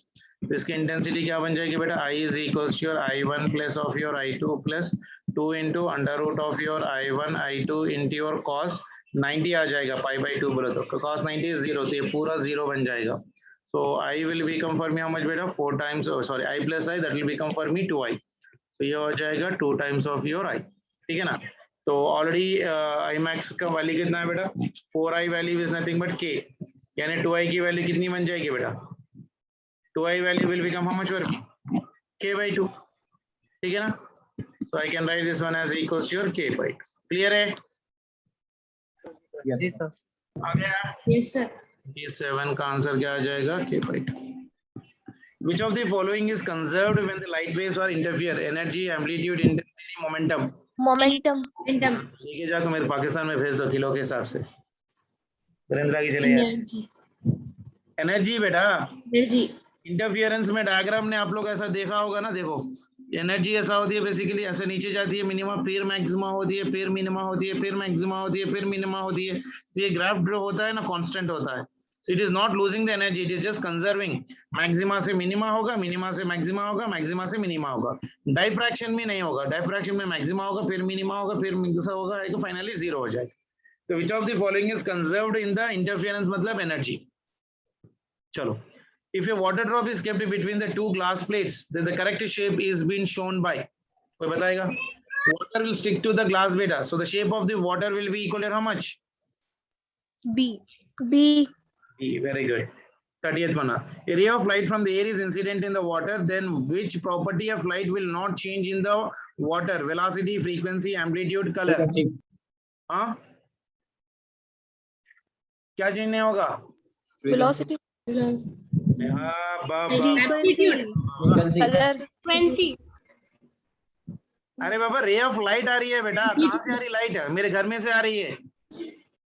तो इसकी इंटेंसिटी क्या बन जाएगी बेटा? I is equals to your I1 plus of your I2 plus 2 into under root of your I1 I2 into your cos 90 आ जाएगा, पाई बाय 2 बोलो तो cos 90 इज 0, तो ये पूरा 0 बन जाएगा। So I will become for me how much बेटा? 4 times, oh sorry, I plus I, that will become for me 2I। तो ये हो जाएगा 2 times of your I, ठीक है ना। तो ऑलरेडी आई मैक्स का वैल्यू कितना है बेटा, 4i value is nothing but k, यानी 2i की वैल्यू कितनी बन जाएगी बेटा, 2i value will become how much work, k/2, ठीक है ना. So I can write this one as equals to your k/2. Clear है? जी सर. आ गया? Yes, sir. ये 7 का आंसर क्या आ जाएगा, k/2. Which of the following is conserved when the light waves are interfere? Energy, amplitude, intensity, momentum. Momentum. लेके जाकर मेरे पाकिस्तान में भेज दो किलो के हिसाब से. वीरेंद्र आगे चले यार. एनर्जी बेटा. Energy. इंटरफियरेंस में डायग्राम ने आप लोग ऐसा देखा होगा ना, देखो एनर्जी ऐसा होती है बेसिकली, ऐसे नीचे जाती है मिनिमा, फिर मैक्सिमा होती है, फिर मिनिमा होती है, फिर मैक्सिमा होती है, फिर मिनिमा होती है. तो ये ग्राफ जो होता है ना कांस्टेंट होता है. So it is not losing the energy, it is just conserving. Maxima से मिनिमा होगा, मिनिमा से मैक्सिमा होगा, मैक्सिमा से मिनिमा होगा. डाइफ्रैक्शन में नहीं होगा, डाइफ्रैक्शन में मैक्सिमा होगा, फिर मिनिमा होगा, फिर मिक्सा होगा, तो फाइनली जीरो हो जाएगा. तो which of the following is conserved in the interference मतलब एनर्जी. चलो, if a water drop is kept between the two glass plates, then the correct shape is being shown by, कोई बताएगा? Water will stick to the glass beta, so the shape of the water will be equal to how much? B. B. Very good. 30th one. A ray of light from the air is incident in the water, then which property of light will not change in the water? Velocity, frequency, amplitude, color. हाँ, क्या change नहीं होगा? Velocity. हाँ, बाबा. Frequency. Color. Frequency. अरे बाबा, रे of light आ रही है बेटा. कहाँ से आ रही लाइट? मेरे घर में से आ रही है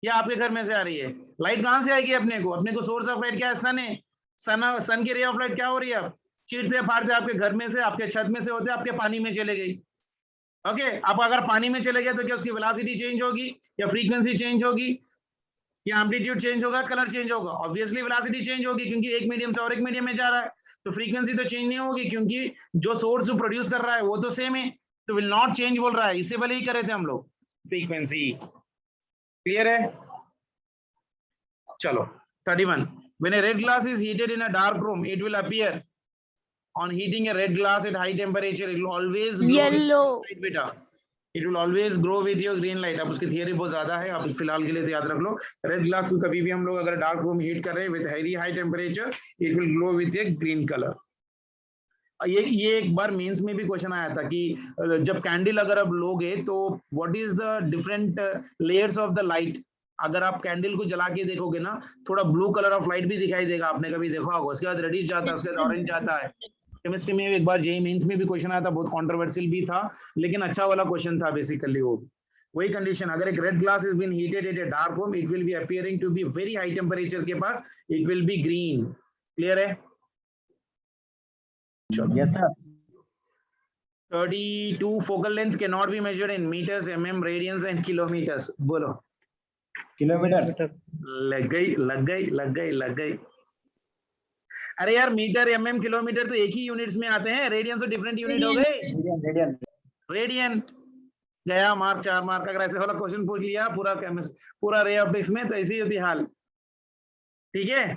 या आपके घर में से आ रही है? लाइट कहाँ से आएगी अपने को? अपने को सोर्स ऑफ लाइट क्या है? सन है. सन की रे ऑफ लाइट क्या हो रही है? अब चीरते फाड़ते आपके घर में से, आपके छत में से होते आपके पानी में चले गई. ओके, अब अगर पानी में चले गए तो क्या उसकी वेलोसिटी चेंज होगी या फ्रीक्वेंसी चेंज होगी या एम्पलीट्यूड चेंज होगा, कलर चेंज होगा? ऑब्वियसली वेलोसिटी चेंज होगी क्योंकि एक मीडियम से और एक मीडियम में जा रहा है. तो फ्रीक्वेंसी तो चेंज नहीं होगी क्योंकि जो सोर्स प्रोड्यूस कर रहा है वो तो सेम है. तो विल नॉट चेंज बोल रहा है, इससे पहले ही करे थे हम लोग फ्रीक्वेंसी. क्लियर है? चलो 31. When a red glass is heated in a dark room, it will appear on heating a red glass at high temperature. It will always glow Yellow. with light beta. It will always grow with your green light. अब उसकी theory बहुत ज्यादा है, आप फिलहाल के लिए तो याद रख लो. रेड ग्लास को कभी भी हम लोग अगर डार्क रूम हीट कर रहे हैं with very high temperature, it will glow with A green colour. ये एक बार मेंस में भी क्वेश्चन आया था कि जब कैंडल अगर आप लोगे तो what is the different layers of the light. अगर आप कैंडल को जला के देखोगे ना, थोड़ा ब्लू कलर ऑफ लाइट भी दिखाई देगा, आपने कभी देखा होगा. उसके बाद रेडिश जाता है, उसके बाद ऑरेंज जाता है. केमिस्ट्री में एक बार जेईई मेंस में भी क्वेश्चन आया था, बहुत कंट्रोवर्शियल भी था लेकिन अच्छा वाला क्वेश्चन था बेसिकली. वो वही कंडीशन, अगर एक red glass is been heated at a dark room, it will be appearing to be very high temperature के पास, it will be green. Clear है? Yes, sir. 32. Focal length cannot be measured in meters, mm, radians and kilometers. बोलो. Kilometers. लग गई. अरे यार, metre, MM, kilometre तो एक ही यूनिट्स में आते हैं. रेडियन तो डिफरेंट यूनिट हो गए. रेडियन गया मार्क, 4 मार्क. अगर ऐसे वाला क्वेश्चन पूछ लिया पूरा रे ऑप्टिक्स में तो ऐसी होती हाल. ठीक है?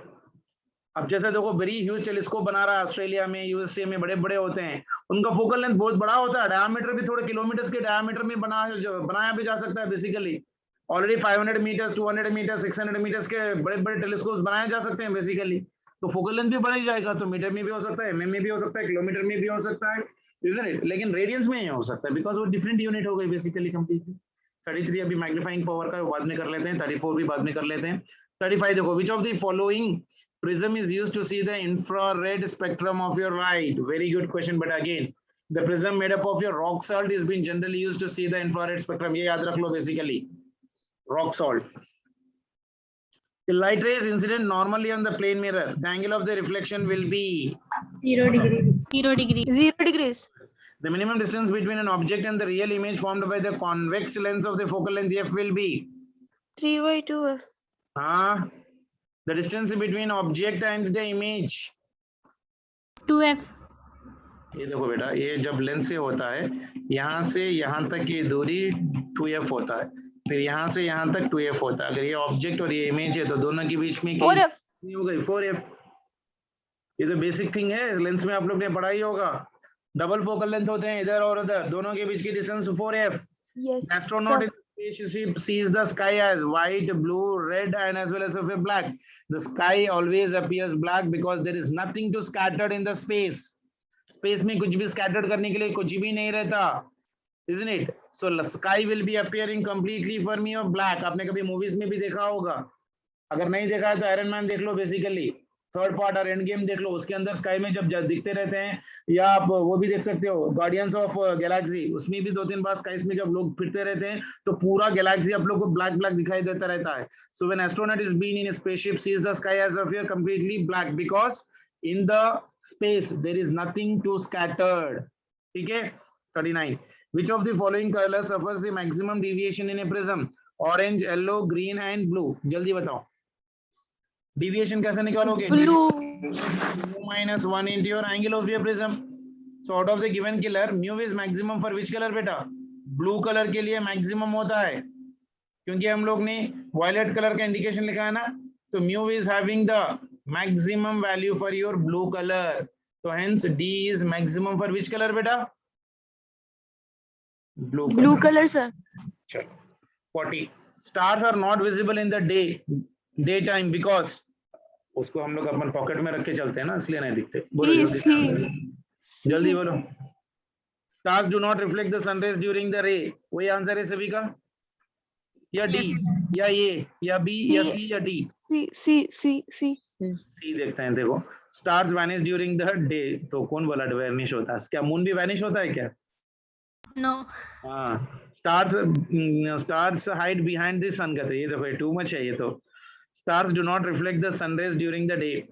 अब जैसे देखो वेरी ह्यूज टेलीस्कोप बना रहा है ऑस्ट्रेलिया में, यूएसए में, बड़े बड़े होते हैं. उनका फोकल लेंथ बहुत बड़ा होता है, डायमीटर भी थोड़े किलोमीटर्स के डायमीटर में बनाया भी जा सकता है basically. Already 500 metres, 200 metres, 600 metres के बड़े बड़े टेलीस्कोप्स बनाए जा सकते हैं बेसिकली. तो फोकल लेंथ भी बढ़ ही जाएगा, तो मीटर में भी हो सकता है, एमएम में भी हो सकता है, किलोमीटर में भी हो सकता है, isn't it? लेकिन रेडियंस में नहीं हो सकता है बिकॉज वो डिफरेंट यूनिट हो गई बेसिकली कंप्लीटली. 33 अभी मैग्नीफाइंग पावर का बाद में कर लेते हैं, 34 भी बाद में कर लेते हैं. 35 देखो, विच of the following prism is used to see the infrared spectrum of your light? Very good question, but again the prism made up of your rock salt is being generally used to see the infrared spectrum. ये याद रख लो basically, rock salt. The light ray is incident normally on the plane mirror. The angle of the reflection will be 0 degree. 0 degree. 0 degrees. the minimum distance between an object and the real image formed by the convex lens of the focal length f will be 3/2f. the distance between object and the image. 2f. ये देखो बेटा, ये जब lens से होता है यहाँ से यहाँ तक की दूरी 2f होता है, फिर यहाँ से यहाँ तक 2f होता है. अगर ये ऑब्जेक्ट और ये इमेज है तो दोनों के बीच में 4f. हो गई 4f. ये तो बेसिक थिंग है, लेंस में आप लोग ने पढ़ा ही होगा. डबल फोकल लेंथ होते हैं इधर और उधर, दोनों के बीच की distance 4f. Yes. An astronaut sir. in the spaceship sees the sky as white, blue, red, and as well as of a black. The sky always appears black because there is nothing to scatter in the space. Space में कुछ भी scattered करने के लिए कुछ भी नहीं रहता, isn't it? So sky will be appearing completely for me of black. आपने कभी movies में भी देखा होगा, अगर नहीं देखा है तो आयरन मैन देख लो, बेसिकली थर्ड पार्ट और एंड गेम देख लो, उसके अंदर स्काई में जब दिखते रहते हैं, या आप वो भी देख सकते हो गार्डियंस ऑफ गैलेक्सी, उसमें भी 2-3 बार स्काईस में जब लोग फिरते रहते हैं तो पूरा गैलेक्सी आप लोग को ब्लैक ब्लैक दिखाई देता रहता है. So when astronaut is been in spaceship sees the sky as of here completely black because in the space there is nothing to scattered. ठीक है. 39. Which of the following colors suffers the maximum deviation in a prism? Orange, yellow, green and blue. जल्दी बताओ. Deviation कैसे निकालोगे? Blue. minus 1 into your angle of your prism. So out of the given color, mu is maximum for which color बेटा? Blue color के लिए maximum होता है, क्योंकि हम लोग ने violet color का indication लिखा है ना, तो mu is having the maximum value for your blue color. So hence D is maximum for which color बेटा? Blue color, sir. चलो. 40. Stars are not visible in the daytime because उसको हम लोग अपन पॉकेट में रख के चलते हैं ना, इसलिए नहीं दिखते. बोलो जल्दी बोलो. Stars do not reflect the sun rays during the ray. वही आंसर है सभी का, या डी या ए या बी या सी या डी? सी देखते हैं. देखो, stars vanish during the day, तो कौन बोला वैनिश होता है? क्या मून भी वैनिश होता है क्या? No. हाँ, stars hide behind the sun कहते हैं. ये देखो, टू मच है ये तो. Stars do not reflect the sun rays during the day.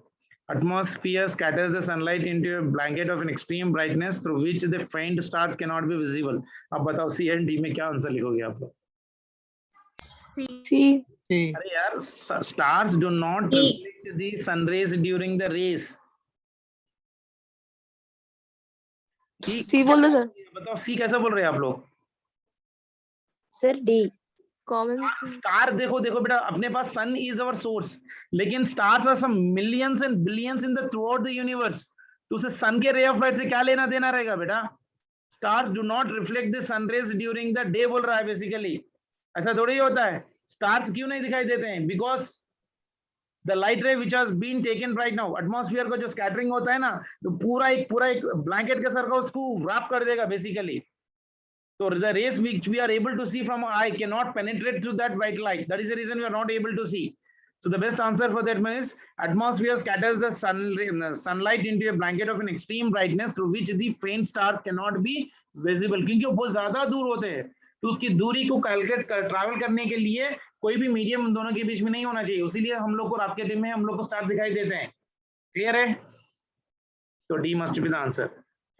Atmosphere scatters the sunlight into a blanket of an extreme brightness through which the faint stars cannot be visible. अब बताओ सी and D में क्या answer लिखोगे आप लोग? सी. अरे यार, stars do not reflect the sun rays during the rays. सी बोल दो सर. बताओ सी कैसे बोल रहे हैं आप लोग? Sir D. कॉमन. स्टार देखो बेटा, अपने पास सन इज अवर सोर्स, लेकिन stars are some millions and billions in the throughout the universe. तो उसे सन के रे ऑफ लाइट से क्या लेना देना रहेगा बेटा? Stars do not reflect the sun rays during the day बोल रहा है बेसिकली. ऐसा थोड़ी होता है. स्टार्स क्यों नहीं दिखाई देते हैं? Because the light ray which has been taken right now, atmosphere को जो स्कैटरिंग होता है ना, तो पूरा एक ब्लैंकेट के सर का उसको रैप कर देगा basically. So the rays which we are able to see from our eye cannot penetrate through that white light. That is the reason we are not able to see. So the best answer for that is atmosphere scatters the sunlight into a blanket of an extreme brightness through which the faint stars cannot be visible. क्योंकि वो बहुत ज्यादा दूर होते हैं, तो उसकी दूरी को कैलकुलेट ट्रैवल करने के लिए कोई भी मीडियम उन दोनों के बीच में नहीं होना चाहिए. इसीलिए हम लोग को रात के दिन में हम लोग को स्टार दिखाई देते हैं. क्लियर है? तो D must be the answer.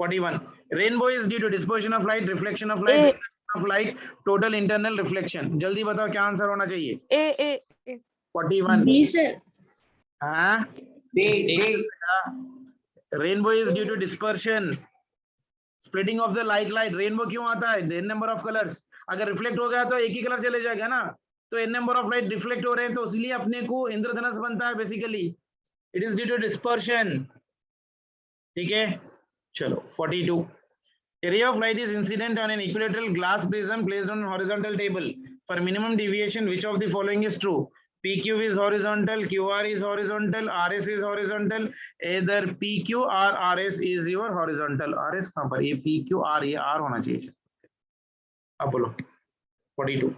41. Rainbow is due to dispersion of light, reflection of light, reflection of light, total internal reflection. जल्दी बताओ क्या आंसर होना चाहिए? ए. 41. D sir. हाँ, rainbow is due to dispersion, splitting of the light. Rainbow क्यों आता है? n number of colours. अगर रिफ्लेक्ट हो गया तो एक ही कलर चले जाएगा ना, तो n number of light reflect हो रहे हैं, तो इसलिए अपने को इंद्रधनुष बनता है basically. It is due to dispersion. ठीक है. चलो. 42. A ray of light is incident on an equilateral glass prism placed on a horizontal table. For minimum deviation, which of the following is true? PQ is horizontal, QR is horizontal, RS is horizontal. Either PQ or RS is your horizontal. RS कहाँ पर? ये PQ R, ये R होना चाहिए. अब बोलो. 42.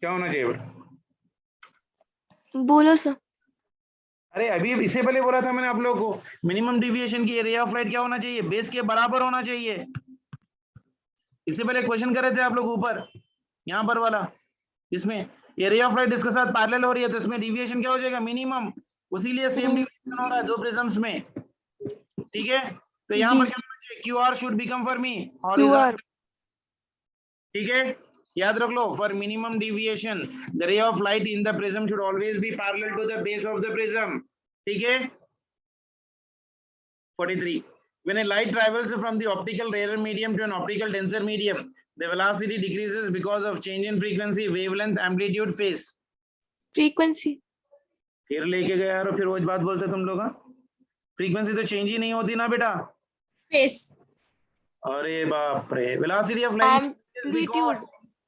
क्या होना चाहिए? बोलो सर. अरे अभी इससे पहले बोला था मैंने आप लोगों को, मिनिमम डिविएशन की रे ऑफ लाइट क्या होना चाहिए? बेस के बराबर होना चाहिए. इससे पहले क्वेश्चन कर रहे थे आप लोग ऊपर, यहाँ पर वाला, इसमें ये रे ऑफ लाइट इसके साथ पैरेलल हो रही है, तो इसमें डिविएशन क्या हो जाएगा? मिनिमम. उसीलिए सेम डिविएशन हो रहा है दो प्रिज्म्स में. ठीक है. तो यहाँ पर क्या होना चाहिए? QR should become for me horizontal. ठीक है, याद रख लो. For minimum deviation the ray of light in the prism should always be parallel to the base of the prism. ठीक है. 43. When a light travels from the optical rarer medium to an optical denser medium, the velocity decreases because of change in frequency, wavelength, amplitude, phase. frequency. फिर लेके गए यार, फिर वो बात बोलते तुम लोग। फ्रीक्वेंसी तो चेंज ही नहीं होती ना बेटा। Phase. अरे बाप रे, velocity of light Amplitude.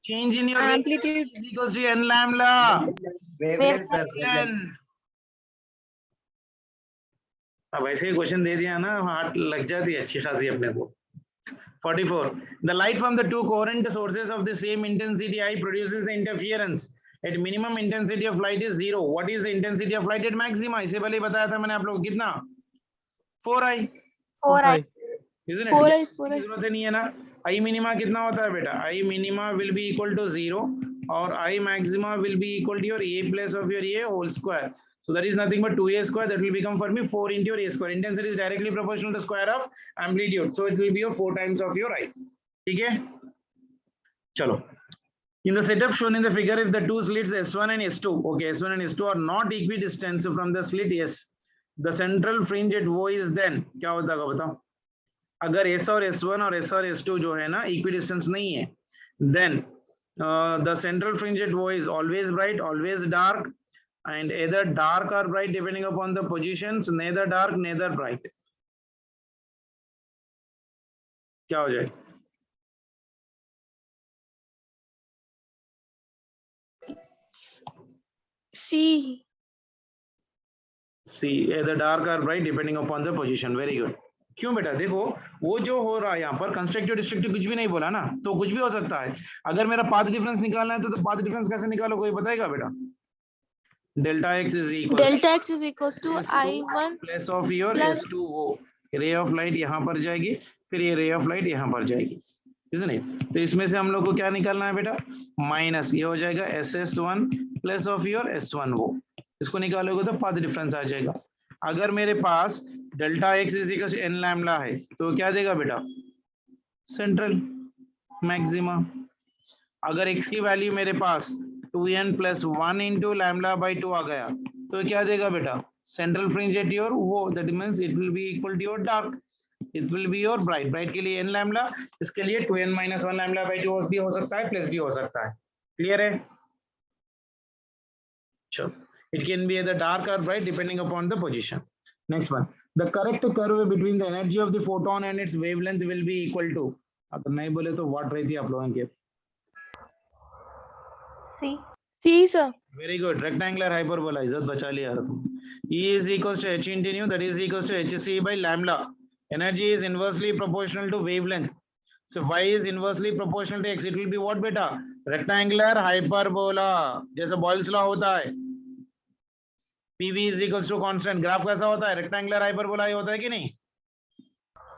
change in your Amplitude. is equals to n lambda. Wavelength sir, N. अब ऐसे ही क्वेश्चन दे दिया ना, हार्ट लग जाती है अच्छी खासी अपने को। 44. The light from the two coherent sources of the same intensity I produces the interference. At minimum intensity of light is 0. What is the intensity of light at maxima? इसे पहले ही बताया था मैंने आप लोग, कितना? 4i. 4i. Isn't it? 4i, 4i. जरूरत नहीं है ना। I minima कितना होता है बेटा? I minima will be equal to 0 और I maxima will be equal to your a plus of your a whole square. So that is nothing but 2a square. That will become for me 4 into your a square. Intensity is directly proportional to the square of amplitude. So it will be your 4 times of your I. ठीक है? चलो. In the setup shown in the figure, if the two slits S1 and S2, okay, S1 and S2 are not equidistant from the slit S, the central fringe at O is then, क्या होता है बताओ? अगर S और S1 और S और S2 जो है ना equidistant नहीं है, then the central fringe at O is always bright, always dark, and either dark or bright depending upon the positions, neither dark, neither bright. क्या हो जाए? C. C, either dark or bright depending upon the position. Very good. क्यों बेटा? देखो वो जो हो रहा है यहाँ पर कंस्ट्रक्टिव डिस्ट्रक्टिव कुछ भी नहीं बोला ना, तो कुछ भी हो सकता है। अगर मेरा पाथ डिफरेंस निकालना है तो पाथ डिफरेंस कैसे निकालो, कोई बताएगा बेटा? Delta x is equals to I1 plus of your plus S2O, रे ऑफ लाइट यहाँ पर जाएगी, फिर ये रे ऑफ लाइट यहाँ पर जाएगी, isn't it? तो इसमें से हम लोग को क्या निकालना है बेटा? माइनस, ये हो जाएगा SS1 plus of your S1O। इसको निकालोगे तो पाथ डिफरेंस आ जाएगा। अगर मेरे पास delta x is equal to n lambda है तो क्या देगा बेटा? Central maxima. अगर x की वैल्यू मेरे पास 2n plus 1 into lambda by 2 आ गया तो क्या देगा बेटा? सेंट्रल फ्रिंज एट योर वो, that means it will be equal to your dark, it will be your bright. Bright के लिए n लैम्डा, इसके लिए 2n माइनस 1 लैम्डा बाई 2 भी हो सकता है, प्लस भी हो सकता है। क्लियर है? चलो, it can be either dark or bright depending upon the position. Next one, the correct curve between the energy of the photon and its wavelength will be equal to, अगर नहीं बोले तो व्हाट रही थी आप लोगों के? C. C, sir. Very good, rectangular hyperbola, इज्जत बचा लिया यार तुम। E is equals to h into nu, that is equals to hc by lambda. Energy is inversely proportional to wavelength. So y is inversely proportional to x. It will be what बेटा? Rectangular hyperbola, जैसे Boyle's law होता है। PV is equals to constant. Graph कैसा होता है? Rectangular hyperbola होता है कि नहीं?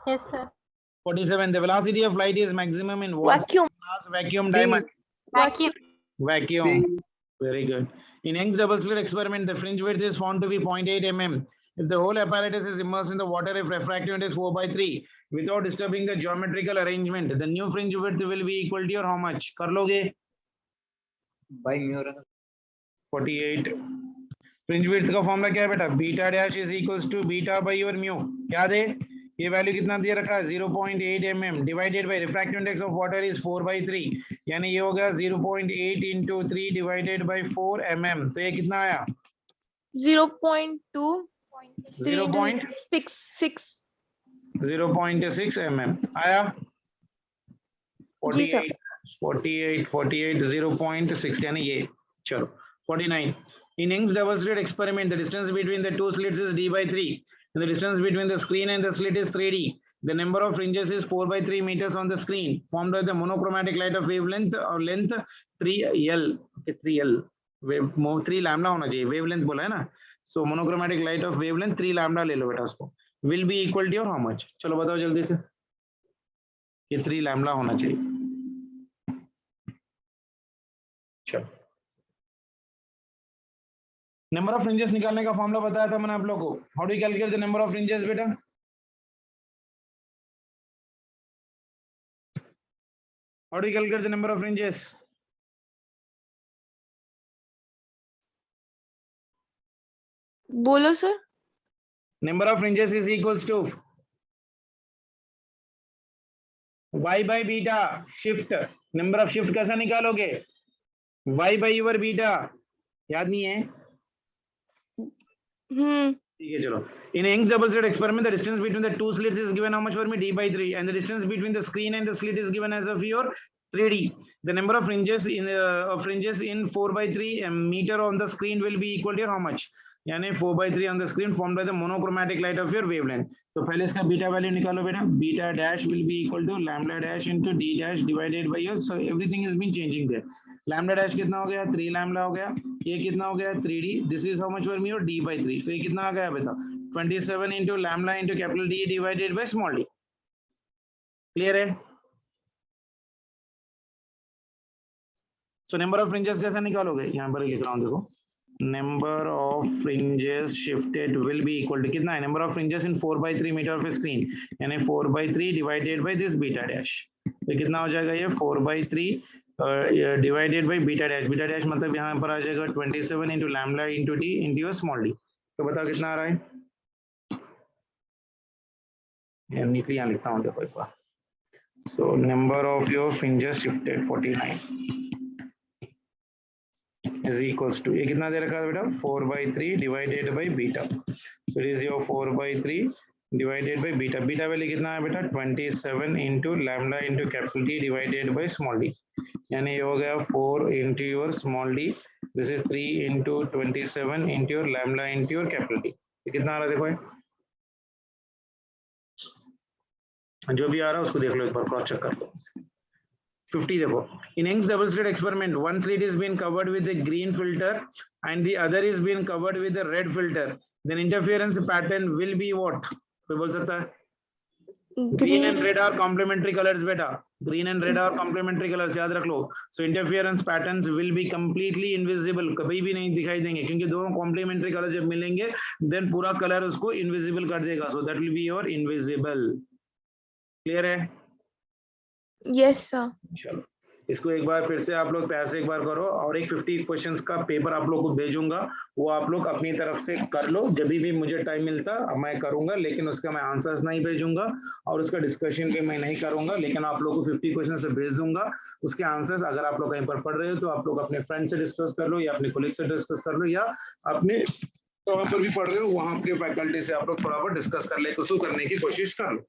Yes, sir. 47. The velocity of light is maximum in what? Vacuum. Vacuum diamond. Vacuum. Vacuum. Very good. In Young's double slit experiment, the fringe width is found to be 0.8 mm. If the whole apparatus is immersed in the water, if refractive index 4/3, without disturbing the geometrical arrangement, the new fringe width will be equal to your how much? कर लोगे? by mu 48. Fringe width का formula क्या है बेटा? Beta dash is equals to beta by your mu. याद है? ये value कितना दिया रखा है? 0.8 mm divided by refractive index of water is 4/3, यानी ये हो गया 0.8 into 3 डिवाइडेड बाय 4 mm। तो ये कितना आया? 0.2 0.66 6 mm आया। जी सर। 48 0.6 यानी ये। चलो 49. In Young's double slit experiment, the distance between the two slits is d/3, and the distance between the screen and the slit is 3d. The number of fringes is 4/3 meters on the screen, formed by the monochromatic light of wavelength or length 3l. Okay, 3l. 3 lambda होना चाहिए, wavelength बोला है ना, so monochromatic light of wavelength 3 lambda ले लो बेटा उसको, will be equal to your how much? चलो बताओ जल्दी से, ये 3 lambda होना चाहिए। चलो, नंबर ऑफ फ्रिंजेस निकालने का फॉर्मूला बताया था मैंने आप लोगों को। How do you calculate the number of fringes बेटा? How do you calculate the number of fringes? बोलो sir. Number of fringes is equals to y by beta shift. Number of shift कैसा निकालोगे? y by योर बीटा याद नहीं है? ठीक है चलो. In Young's double slit experiment, the distance between the two slits is given how much for me? D by 3, and the distance between the screen and the slit is given as of your 3D. The number of fringes in 4 by 3 meter on the screen will be equal to how much? यानी 4 by 3 on the screen formed by the monochromatic light of your wavelength. तो पहले इसका beta value निकालो बेटा. Beta dash will be equal to lambda dash into d dash divided by your, so everything has been changing there. lambda dash कितना हो गया? 3 lambda हो गया. ये कितना हो गया? 3d. This is how much for me? D by 3. तो ये कितना आ गया बेटा? 27 into lambda into capital D divided by small d. Clear है? So number of fringes कैसे निकालोगे? यहाँ पर लिख रहा हूँ देखो. Number of fringes shifted will be equal to कितना है? Number of fringes in 4 by 3 meter of a screen, यानी 4 by 3 divided by this beta dash. तो कितना हो जाएगा ये? 4 by 3 divided by beta dash. Beta dash मतलब यहाँ पर आ जाएगा 27 into lambda into d into your small d. तो बताओ कितना आ रहा है? नीचे यहाँ लिखता हूँ देखो एक बार. So number of your fringes shifted 49 is equals to, ये कितना दे रखा है बेटा? 4 by 3 divided by beta. So it is your 4 by 3 divided by beta. Beta value कितना है बेटा? 27 into lambda into capital D divided by small d. यानी ये हो गया 4 into your small d. This is 3 into 27 into your lambda into your capital D. ये कितना आ रहा है देखो? जो भी आ रहा है उसको देख लो एक बार, क्रॉस चेक कर लो. 50 देखो. In Young's double slit experiment, one slit is being covered with a green filter and the other is being covered with a red filter. Then interference pattern will be what? कोई बोल सकता है? Green and red are complementary colors बेटा. Green and red are complementary colors, याद रख लो. So interference patterns will be completely invisible. कभी भी नहीं दिखाई देंगे क्योंकि दोनों complementary colors जब मिलेंगे then पूरा color उसको invisible कर देगा. So that will be your invisible. Clear है? Yes sir. चलो इसको एक बार फिर से आप लोग प्यार से एक बार करो और एक 50 क्वेश्चंस का पेपर आप लोग को भेजूंगा, वो आप लोग अपनी तरफ से कर लो. जब भी मुझे टाइम मिलता मैं करूंगा, लेकिन उसका मैं आंसर्स नहीं भेजूंगा और उसका डिस्कशन भी मैं नहीं करूंगा, लेकिन आप लोग को 50 क्वेश्चन से भेज दूंगा. उसके आंसर्स अगर आप लोग कहीं पर पढ़ रहे हो तो आप लोग अपने फ्रेंड से डिस्कस कर लो या अपने कोलीग से डिस्कस कर लो या अपने वहां पर भी पढ़ रहे हो वहां के फैकल्टी से आप लोग थोड़ा बहुत डिस्कस कर ले, कुछ करने की कोशिश कर लो.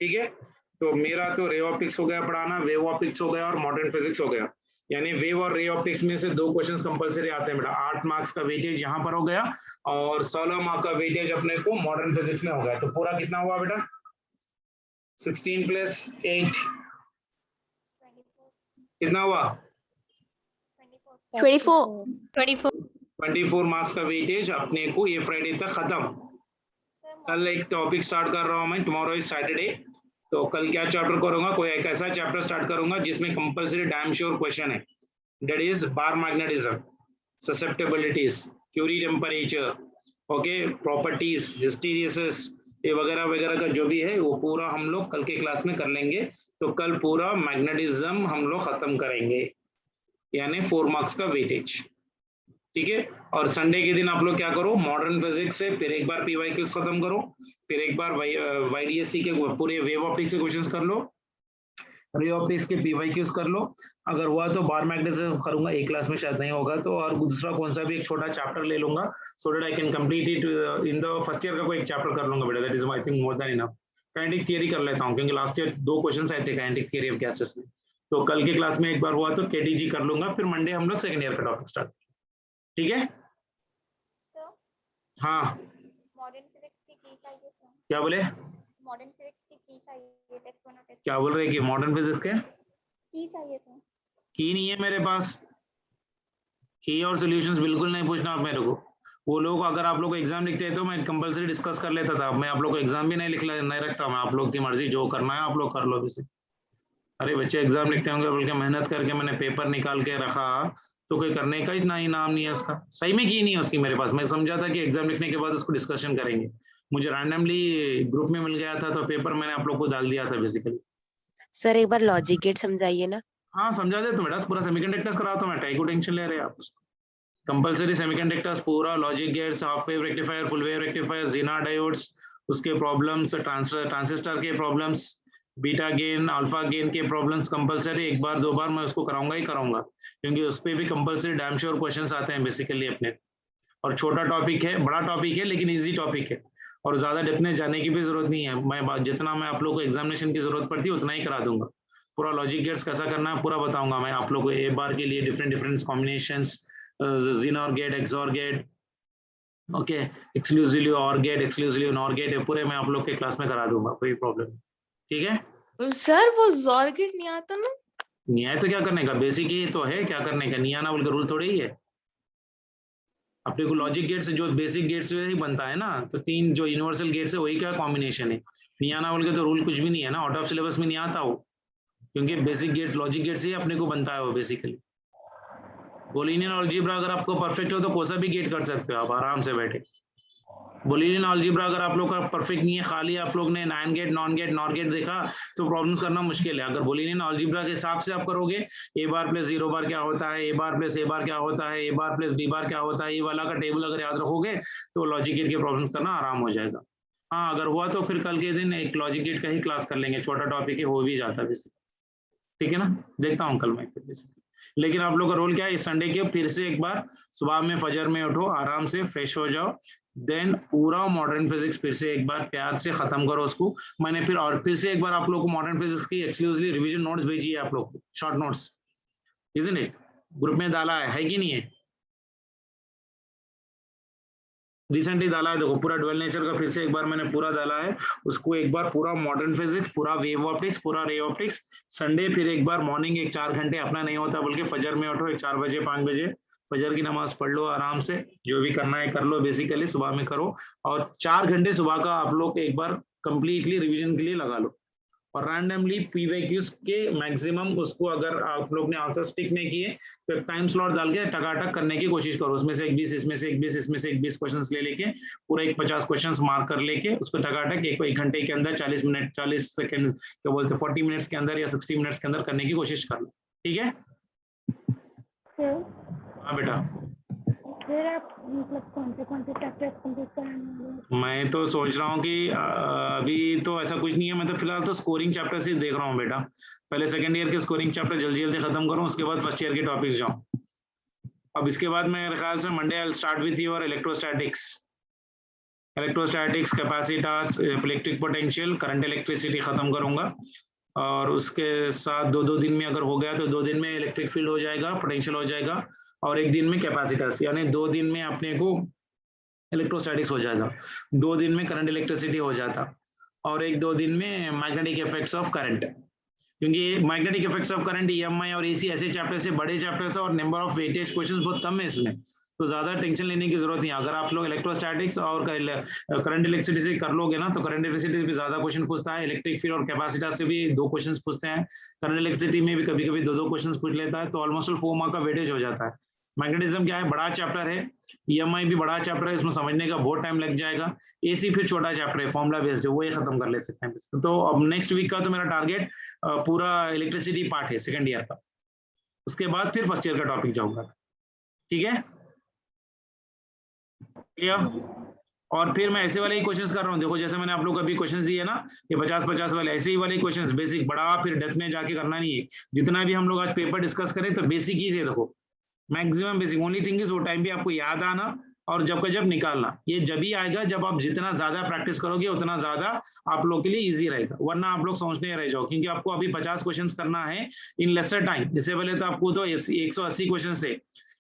ठीक है. तो मेरा तो रे ऑप्टिक्स हो गया पढ़ाना, वेव ऑप्टिक्स हो गया और मॉडर्न फिजिक्स हो गया. यानी वेव और रे ऑप्टिक्स में से 2 क्वेश्चंस कंपलसरी आते हैं बेटा. 8 मार्क्स का वेटेज यहाँ पर हो गया और 16 मार्क्स का वेटेज अपने को मॉडर्न फिजिक्स में हो गया. तो पूरा कितना हुआ बेटा? 16 + 8 कितना हुआ? 24 मार्क्स का वेटेज अपने को ये फ्राइडे तक खत्म. कल एक टॉपिक स्टार्ट कर रहा हूँ मैं, टुमारो इज सैटरडे. तो कल क्या चैप्टर करूंगा? कोई एक ऐसा चैप्टर स्टार्ट करूंगा जिसमें कंपलसरी डैम श्योर क्वेश्चन है. That is bar magnetism, susceptibilities, Curie temperature, okay, properties, hysteresis, ये वगैरह वगैरह का जो भी है वो पूरा हम लोग कल के क्लास में कर लेंगे. तो कल पूरा मैग्नेटिज्म हम लोग खत्म करेंगे, यानी 4 मार्क्स का वेटेज. ठीक है. और संडे के दिन आप लोग क्या करो? मॉडर्न फिजिक्स से फिर एक बार पीवाईक्यूज खत्म करो, फिर एक बार वाईडीएससी के पूरे वेव ऑप्टिक्स से क्वेश्चंस कर लो, रे ऑप्टिक्स के पीवाईक्यूज कर लो. अगर हुआ तो बार मैग्नेटिज्म करूंगा, एक क्लास में शायद नहीं होगा तो, और दूसरा कौन सा भी एक छोटा चैप्टर ले लूंगा so that I can complete it in the first year का कोई एक चैप्टर कर लूंगा बेटा. That is I think more than enough. Kinetic theory कर लेता हूँ क्योंकि लास्ट ईयर 2 क्वेश्चंस आए थे काइनेटिक थियरी ऑफ गैसेस में. तो कल के क्लास में एक बार हुआ तो केटीजी कर लूंगा, फिर मंडे हम लोग सेकंड ईयर का टॉपिक स्टार्ट. ठीक है. हाँ मॉडर्न फिजिक्स की चाहिए सर. क्या बोले? मॉडर्न फिजिक्स की चाहिए टेस्ट 1 और टेस्ट. क्या बोल रहे हैं कि मॉडर्न फिजिक्स के की चाहिए सर? की नहीं है मेरे पास. की और सॉल्यूशंस बिल्कुल नहीं पूछना आप मेरे को. वो लोग अगर आप लोग को एग्जाम लिखते हैं तो मैं कंपलसरी डिस्कस कर लेता था. मैं आप लोग को एग्जाम भी नहीं रखता. मैं आप लोग की मर्जी, जो करना है आप लोग कर लो. वैसे अरे बच्चे एग्जाम लिखते होंगे बल्कि मेहनत करके मैंने पेपर निकाल के रखा तो कोई करने का ही नाम नहीं है उसका. सही में की नहीं है उसकी मेरे पास. मैं समझा था कि एग्जाम लिखने के बाद उसको डिस्कशन करेंगे. मुझे रैंडमली ग्रुप में मिल गया था तो पेपर मैंने आप लोग को डाल दिया था बेसिकली. सर एक बार लॉजिक गेट समझाइए ना. हाँ समझा दे तो बेटा, पूरा सेमीकंडक्टर्स कराता हूँ मैं. टाइको टेंशन ले रहे हैं आप. कंपलसरी सेमीकंडक्टर्स पूरा, logic gates, half wave rectifier, full wave rectifier, zener diodes, उसके प्रॉब्लम्स, ट्रांजिस्टर के problems, beta gain alpha gain के प्रॉब्लम्स कंपलसरी एक बार दो बार मैं उसको कराऊंगा ही कराऊंगा, क्योंकि उस पर भी कंपलसरी डैम श्योर क्वेश्चंस आते हैं बेसिकली अपने। और छोटा टॉपिक है, बड़ा टॉपिक है लेकिन इजी टॉपिक है, और ज्यादा डेप्थ में जाने की भी जरूरत नहीं है। मैं जितना मैं आप लोग को एग्जामिनेशन की जरूरत पड़ती है उतना ही करा दूंगा। पूरा लॉजिक गेट्स कैसा करना है पूरा बताऊंगा मैं आप लोग को। ए बार के लिए different different combinations, zener gate, XOR gate, okay, exclusively OR gate, exclusively NOR gate, पूरे मैं आप लोग के क्लास में करा दूंगा, कोई प्रॉब्लम। ठीक है सर वो जॉर्गेट नहीं आता ना? नहीं आए तो क्या करने का, बेसिक ही तो है, क्या करने का, नहीं आना बोल के रूल थोड़ी ही है। अपने को लॉजिक गेट से जो बेसिक गेट से ही बनता है ना, तो 3 जो यूनिवर्सल गेट है वही का कॉम्बिनेशन है। नहीं आना बोल के तो रूल कुछ भी नहीं है ना, आउट ऑफ सिलेबस में नहीं आता हो, क्योंकि बेसिक गेट्स लॉजिक गेट से ही अपने को बनता है वो बेसिकली। बोलिनियन अलजेब्रा अगर आपको परफेक्ट हो तो कोई सा भी गेट कर सकते हो आप आराम से बैठे। बोलिनियन अलजेब्रा अगर आप लोग का परफेक्ट नहीं है, खाली आप लोग ने nine gate non gate NOR gate देखा तो प्रॉब्लम्स करना मुश्किल है। अगर बोलिनियन अलजेब्रा के हिसाब से आप करोगे, ए बार प्लस 0 बार क्या होता है, ए बार प्लस ए बार क्या होता है, ए बार प्लस बी बार क्या होता है, ये वाला का टेबल अगर याद रखोगे तो लॉजिक गेट के प्रॉब्लम्स करना आराम हो जाएगा। हाँ अगर हुआ तो फिर कल के दिन एक लॉजिक गेट का ही क्लास कर लेंगे, छोटा टॉपिक है, हो भी जाता है बेसिक। ठीक है ना, देखता हूँ कल मैं फिर बेसिक। लेकिन आप लोग का रोल क्या है, इस संडे के फिर से एक बार सुबह में फजर में उठो, आराम से फ्रेश हो जाओ, देन पूरा मॉडर्न फिजिक्स फिर से एक बार प्यार से खत्म करो उसको। मैंने फिर से एक बार आप लोग को मॉडर्न फिजिक्स की एक्सक्लूसिवली रिवीजन नोट्स भेजी है आप लोग को, short notes, isn't it, group में डाला है कि नहीं है, रिसेंटली डाला है, देखो पूरा डुअल नेचर का फिर से एक बार मैंने पूरा डाला है उसको, एक बार पूरा मॉडर्न फिजिक्स, पूरा वेव ऑप्टिक्स, पूरा रे ऑप्टिक्स। संडे फिर एक बार मॉर्निंग एक 4 घंटे अपना नहीं होता बल्कि फजर में उठो, एक 4 बजे 5 बजे फजर की नमाज पढ़ लो, आराम से जो भी करना है कर लो, बेसिकली सुबह में करो, और 4 घंटे सुबह का आप लोग एक बार कंप्लीटली रिवीजन के लिए लगा लो। और रैंडमली पीवाईक्यूज के मैक्सिमम उसको अगर आप लोग ने आंसर स्टिक नहीं किए तो टाइम स्लॉट डाल के टकाटक करने की कोशिश करो, उसमें से एक 20, इसमें से एक 20, इसमें से एक 20 क्वेश्चंस ले लेके पूरा एक 50 क्वेश्चंस मार्क कर लेके उसको टकाटक एक घंटे के अंदर 40 मिनट 40 सेकंड क्या बोलते हैं 40 मिनट्स के अंदर या 60 मिनट्स के अंदर करने की कोशिश कर लो। ठीक है हाँ बेटा। फिर आप मतलब कौन से चैप्टर्स कंप्लीट कराएंगे? मैं तो सोच रहा हूँ कि अभी तो ऐसा कुछ नहीं है, मैं तो फिलहाल तो स्कोरिंग चैप्टर से देख रहा हूँ बेटा, पहले सेकंड ईयर के स्कोरिंग चैप्टर जल्दी जल्दी खत्म करूँ, उसके बाद फर्स्ट ईयर के टॉपिक्स जाऊँ। अब इसके बाद मेरे ख्याल से Monday I will start with your electrostatics, capacitors, electric potential, current electricity खत्म करूंगा, और उसके साथ 2 दिन में अगर हो गया तो 2 दिन में इलेक्ट्रिक फील्ड हो जाएगा, पोटेंशियल हो जाएगा, और 1 दिन में कैपेसिटर्स, यानी 2 दिन में अपने को इलेक्ट्रोस्टैटिक्स हो जाएगा, 2 दिन में करंट इलेक्ट्रिसिटी हो जाता, और 1-2 दिन में मैग्नेटिक इफेक्ट्स ऑफ करंट, क्योंकि magnetic effects of current EMI और एसी ऐसे चैप्टर से बड़े चैप्टर्स है और नंबर ऑफ वेटेज क्वेश्चंस बहुत कम है इसमें, तो ज्यादा टेंशन लेने की जरूरत नहीं। अगर आप लोग इलेक्ट्रोस्टैटिक्स और करंट इलेक्ट्रिसिटी से कर लोगे ना तो करंट इलेक्ट्रिसिटी से भी ज्यादा क्वेश्चन पूछता है, इलेक्ट्रिक फील्ड और कैपेसिटर से भी 2 क्वेश्चन पूछते हैं, करंट इलेक्ट्रिसिटी में भी कभी कभी 2 क्वेश्चन पूछ लेता है, तो ऑलमोस्ट 4 मार्क का वेटेज हो जाता है। मैग्नेटिज्म क्या है, बड़ा चैप्टर है, ईएमआई भी बड़ा चैप्टर है, इसमें समझने का बहुत टाइम लग जाएगा, एसी फिर छोटा चैप्टर है, फॉर्मूला बेस्ड है, वो ये खत्म कर ले सकते हैं। तो अब नेक्स्ट वीक का तो मेरा टारगेट पूरा इलेक्ट्रिसिटी पार्ट है सेकंड ईयर का, उसके बाद फिर फर्स्ट ईयर का टॉपिक जाऊंगा। ठीक है क्लियर? और फिर मैं ऐसे वाले ही क्वेश्चंस कर रहा हूँ, देखो जैसे मैंने आप लोग को अभी क्वेश्चंस दिए ना, ये 50-50 वाले, ऐसे ही वाले क्वेश्चंस, बेसिक, बड़ा फिर डेप्थ में जाके करना नहीं है। जितना भी हम लोग आज पेपर डिस्कस करें तो बेसिक ही थे, देखो maximum basic, only thing is वो टाइम भी आपको याद आना और जब का जब निकालना, ये जब ही आएगा जब आप जितना ज्यादा प्रैक्टिस करोगे उतना ज्यादा आप लोग के लिए इजी रहेगा, वरना आप लोग सोचने रह जाओ, क्योंकि आपको अभी 50 क्वेश्चंस करना है इन लेसर टाइम। इससे पहले तो आपको तो 180 क्वेश्चन थे,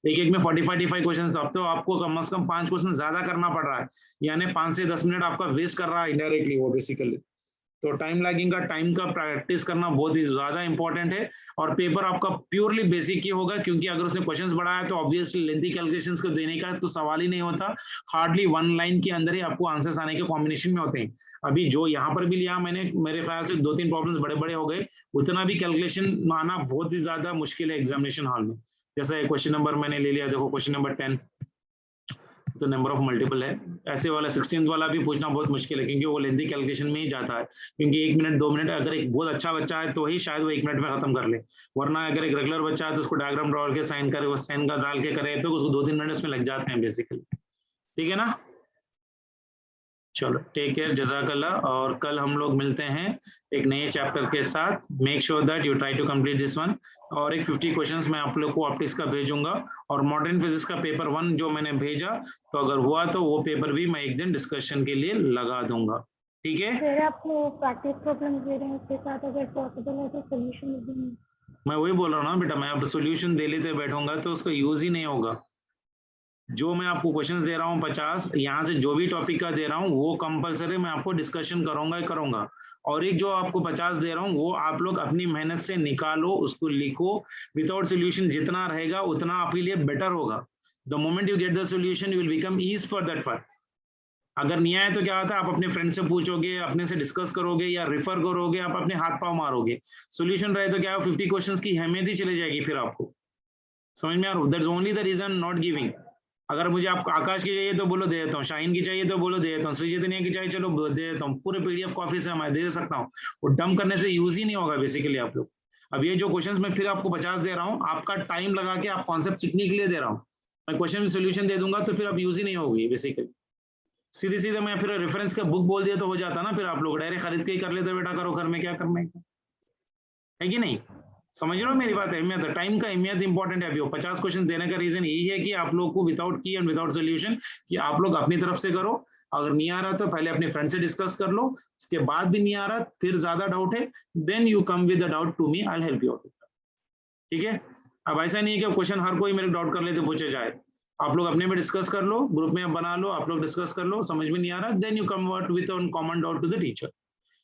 एक में 45 क्वेश्चन, अब तो आपको कम से कम 5 क्वेश्चन ज्यादा करना पड़ रहा है, यानी 5 से 10 मिनट आपका वेस्ट कर रहा है इनडायरेक्टली वो बेसिकली। तो टाइम लैगिंग का, टाइम का प्रैक्टिस करना बहुत ही ज्यादा इंपॉर्टेंट है, और पेपर आपका प्योरली बेसिक ही होगा, क्योंकि अगर उसने क्वेश्चंस बढ़ाया तो ऑब्वियसली लेंथी कैलकुलेशंस को देने का तो सवाल ही नहीं होता, हार्डली 1 लाइन के अंदर ही आपको आंसर्स आने के कॉम्बिनेशन में होते हैं। अभी जो यहाँ पर भी लिया मैंने, मेरे ख्याल से 2-3 प्रॉब्लम्स बड़े बड़े हो गए, उतना भी कैलकुलेशन आना बहुत ही ज्यादा मुश्किल है एग्जामिनेशन हॉल में। जैसा क्वेश्चन नंबर मैंने ले लिया, देखो क्वेश्चन नंबर 10 तो नंबर ऑफ मल्टीपल है, ऐसे वाला 16th वाला भी पूछना बहुत मुश्किल है, क्योंकि वो लेंथी कैलकुलेशन में ही जाता है, क्योंकि 1 मिनट 2 मिनट, अगर एक बहुत अच्छा बच्चा है तो ही शायद वो 1 मिनट में खत्म कर ले, वरना अगर एक रेगुलर बच्चा है तो उसको डायग्राम ड्रॉ करके साइन करे, वो साइन का डाल के करे तो उसको 2-3 मिनट उसमें लग जाते हैं बेसिकली। ठीक है ना? चलो टेक केयर, जज़ाकल्लाह। और कल हम लोग मिलते हैं एक नए चैप्टर के साथ। Make sure that you try to complete this one. और एक 50 क्वेश्चंस मैं आप लोग को ऑप्टिक्स का भेजूंगा, और मॉडर्न फिजिक्स का पेपर 1 जो मैंने भेजा, तो अगर हुआ तो वो पेपर भी मैं एक दिन डिस्कशन के लिए लगा दूंगा, ठीक है। सर आपको प्रैक्टिस प्रॉब्लम दे रहे हैं, उसके साथ अगर पॉसिबल है तो सोल्यूशन देंगे। मैं वही बोल रहा हूँ ना बेटा, मैं अब सोल्यूशन दे लेते बैठूंगा तो उसका यूज ही नहीं होगा। जो मैं आपको क्वेश्चंस दे रहा हूँ 50, यहाँ से जो भी टॉपिक का दे रहा हूँ वो कंपलसरी मैं आपको डिस्कशन करूंगा। और एक जो आपको 50 दे रहा हूँ वो आप लोग अपनी मेहनत से निकालो, उसको लिखो। विदाउट सोल्यूशन जितना रहेगा उतना आपके लिए बेटर होगा। The moment you get the solution you will become ease for that part. अगर नहीं आए तो क्या होता है, आप अपने फ्रेंड से पूछोगे, अपने से डिस्कस करोगे या रेफर करोगे, आप अपने हाथ पांव मारोगे। सोल्यूशन रहे तो क्या 50 क्वेश्चंस की अहमियत ही चली जाएगी फिर आपको। समझ में आ रहा है? That's only the reason not giving. अगर मुझे आपको आकाश की चाहिए तो बोलो दे देता हूँ, शाहीन की चाहिए तो बोलो दे देता हूँ, श्री चैतन्य की चाहिए चलो दे देता हूँ, पूरे पीडीएफ कॉपी से मैं दे सकता हूँ। वो डंप करने से यूज ही नहीं होगा बेसिकली आप लोग। अब ये जो क्वेश्चंस मैं फिर आपको 50 दे रहा हूँ, आपका टाइम लगा के आप कॉन्सेप्ट सीखने के लिए दे रहा हूँ। मैं क्वेश्चन सोल्यूशन दे दूंगा तो फिर आप यूज ही नहीं होगी बेसिकली। सीधे सीधे मैं फिर रेफरेंस का बुक बोल दिया तो हो जाता ना, फिर आप लोग डायरेक्ट खरीद के ही कर लेते, बेटा करो घर में, क्या करना है कि नहीं। समझ रहे हो मेरी बात? अहमियत, टाइम का अहमियत इंपॉर्टेंट है। अभी 50 क्वेश्चन देने का रीजन यही है कि आप लोग को विदाउट की एंड विदाउट सोल्यूशन कि आप लोग अपनी तरफ से करो। अगर नहीं आ रहा तो पहले अपने फ्रेंड से डिस्कस कर लो, उसके बाद भी नहीं आ रहा, फिर ज्यादा डाउट है, then you come with the doubt to me, I will help you out. ठीक है। अब ऐसा नहीं है कि क्वेश्चन हर कोई मेरे डाउट कर ले तो पूछे जाए। आप लोग अपने में डिस्कस कर लो, ग्रुप में बना लो, आप लोग डिस्कस कर लो, समझ में नहीं आ रहा then you convert with on common doubt to the teacher.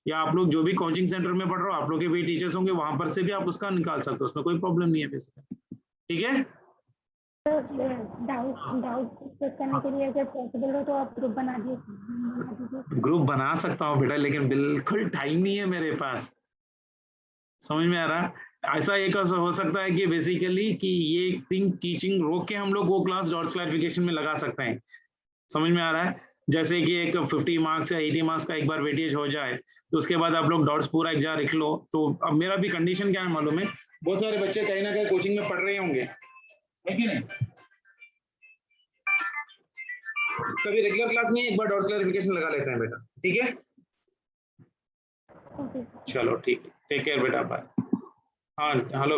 या आप लोग जो भी कोचिंग सेंटर में पढ़ रहे हो, आप लोग के भी टीचर्स होंगे, वहां पर से भी आप उसका निकाल सकते हो, उसमें कोई प्रॉब्लम नहीं है बेसिकली। ठीक है। डाउट डिस्कस करने के लिए अगर पॉसिबल हो तो आप ग्रुप बना दीजिए। ग्रुप बना सकता हूँ बेटा, लेकिन बिल्कुल टाइम नहीं है मेरे पास। समझ में आ रहा? ऐसा एक हो सकता है कि बेसिकली कि ये टीचिंग रोक के हम लोग वो क्लास डॉट्स क्लैरिफिकेशन में लगा सकते हैं। समझ में आ रहा है? जैसे कि एक 50 मार्क्स या 80 मार्क्स का एक बार वेटेज हो जाए तो उसके बाद आप लोग डॉट्स पूरा एक बार लिख लो। तो अब मेरा भी कंडीशन क्या है मालूम है, बहुत सारे बच्चे कहीं ना कहीं कोचिंग में पढ़ रहे होंगे, है कि नहीं। कभी रेगुलर क्लास में एक बार डॉट्स क्लैरिफिकेशन लगा लेते हैं बेटा, ठीक है। चलो ठीक है, टेक केयर बेटा, बाय। हाँ हेलो।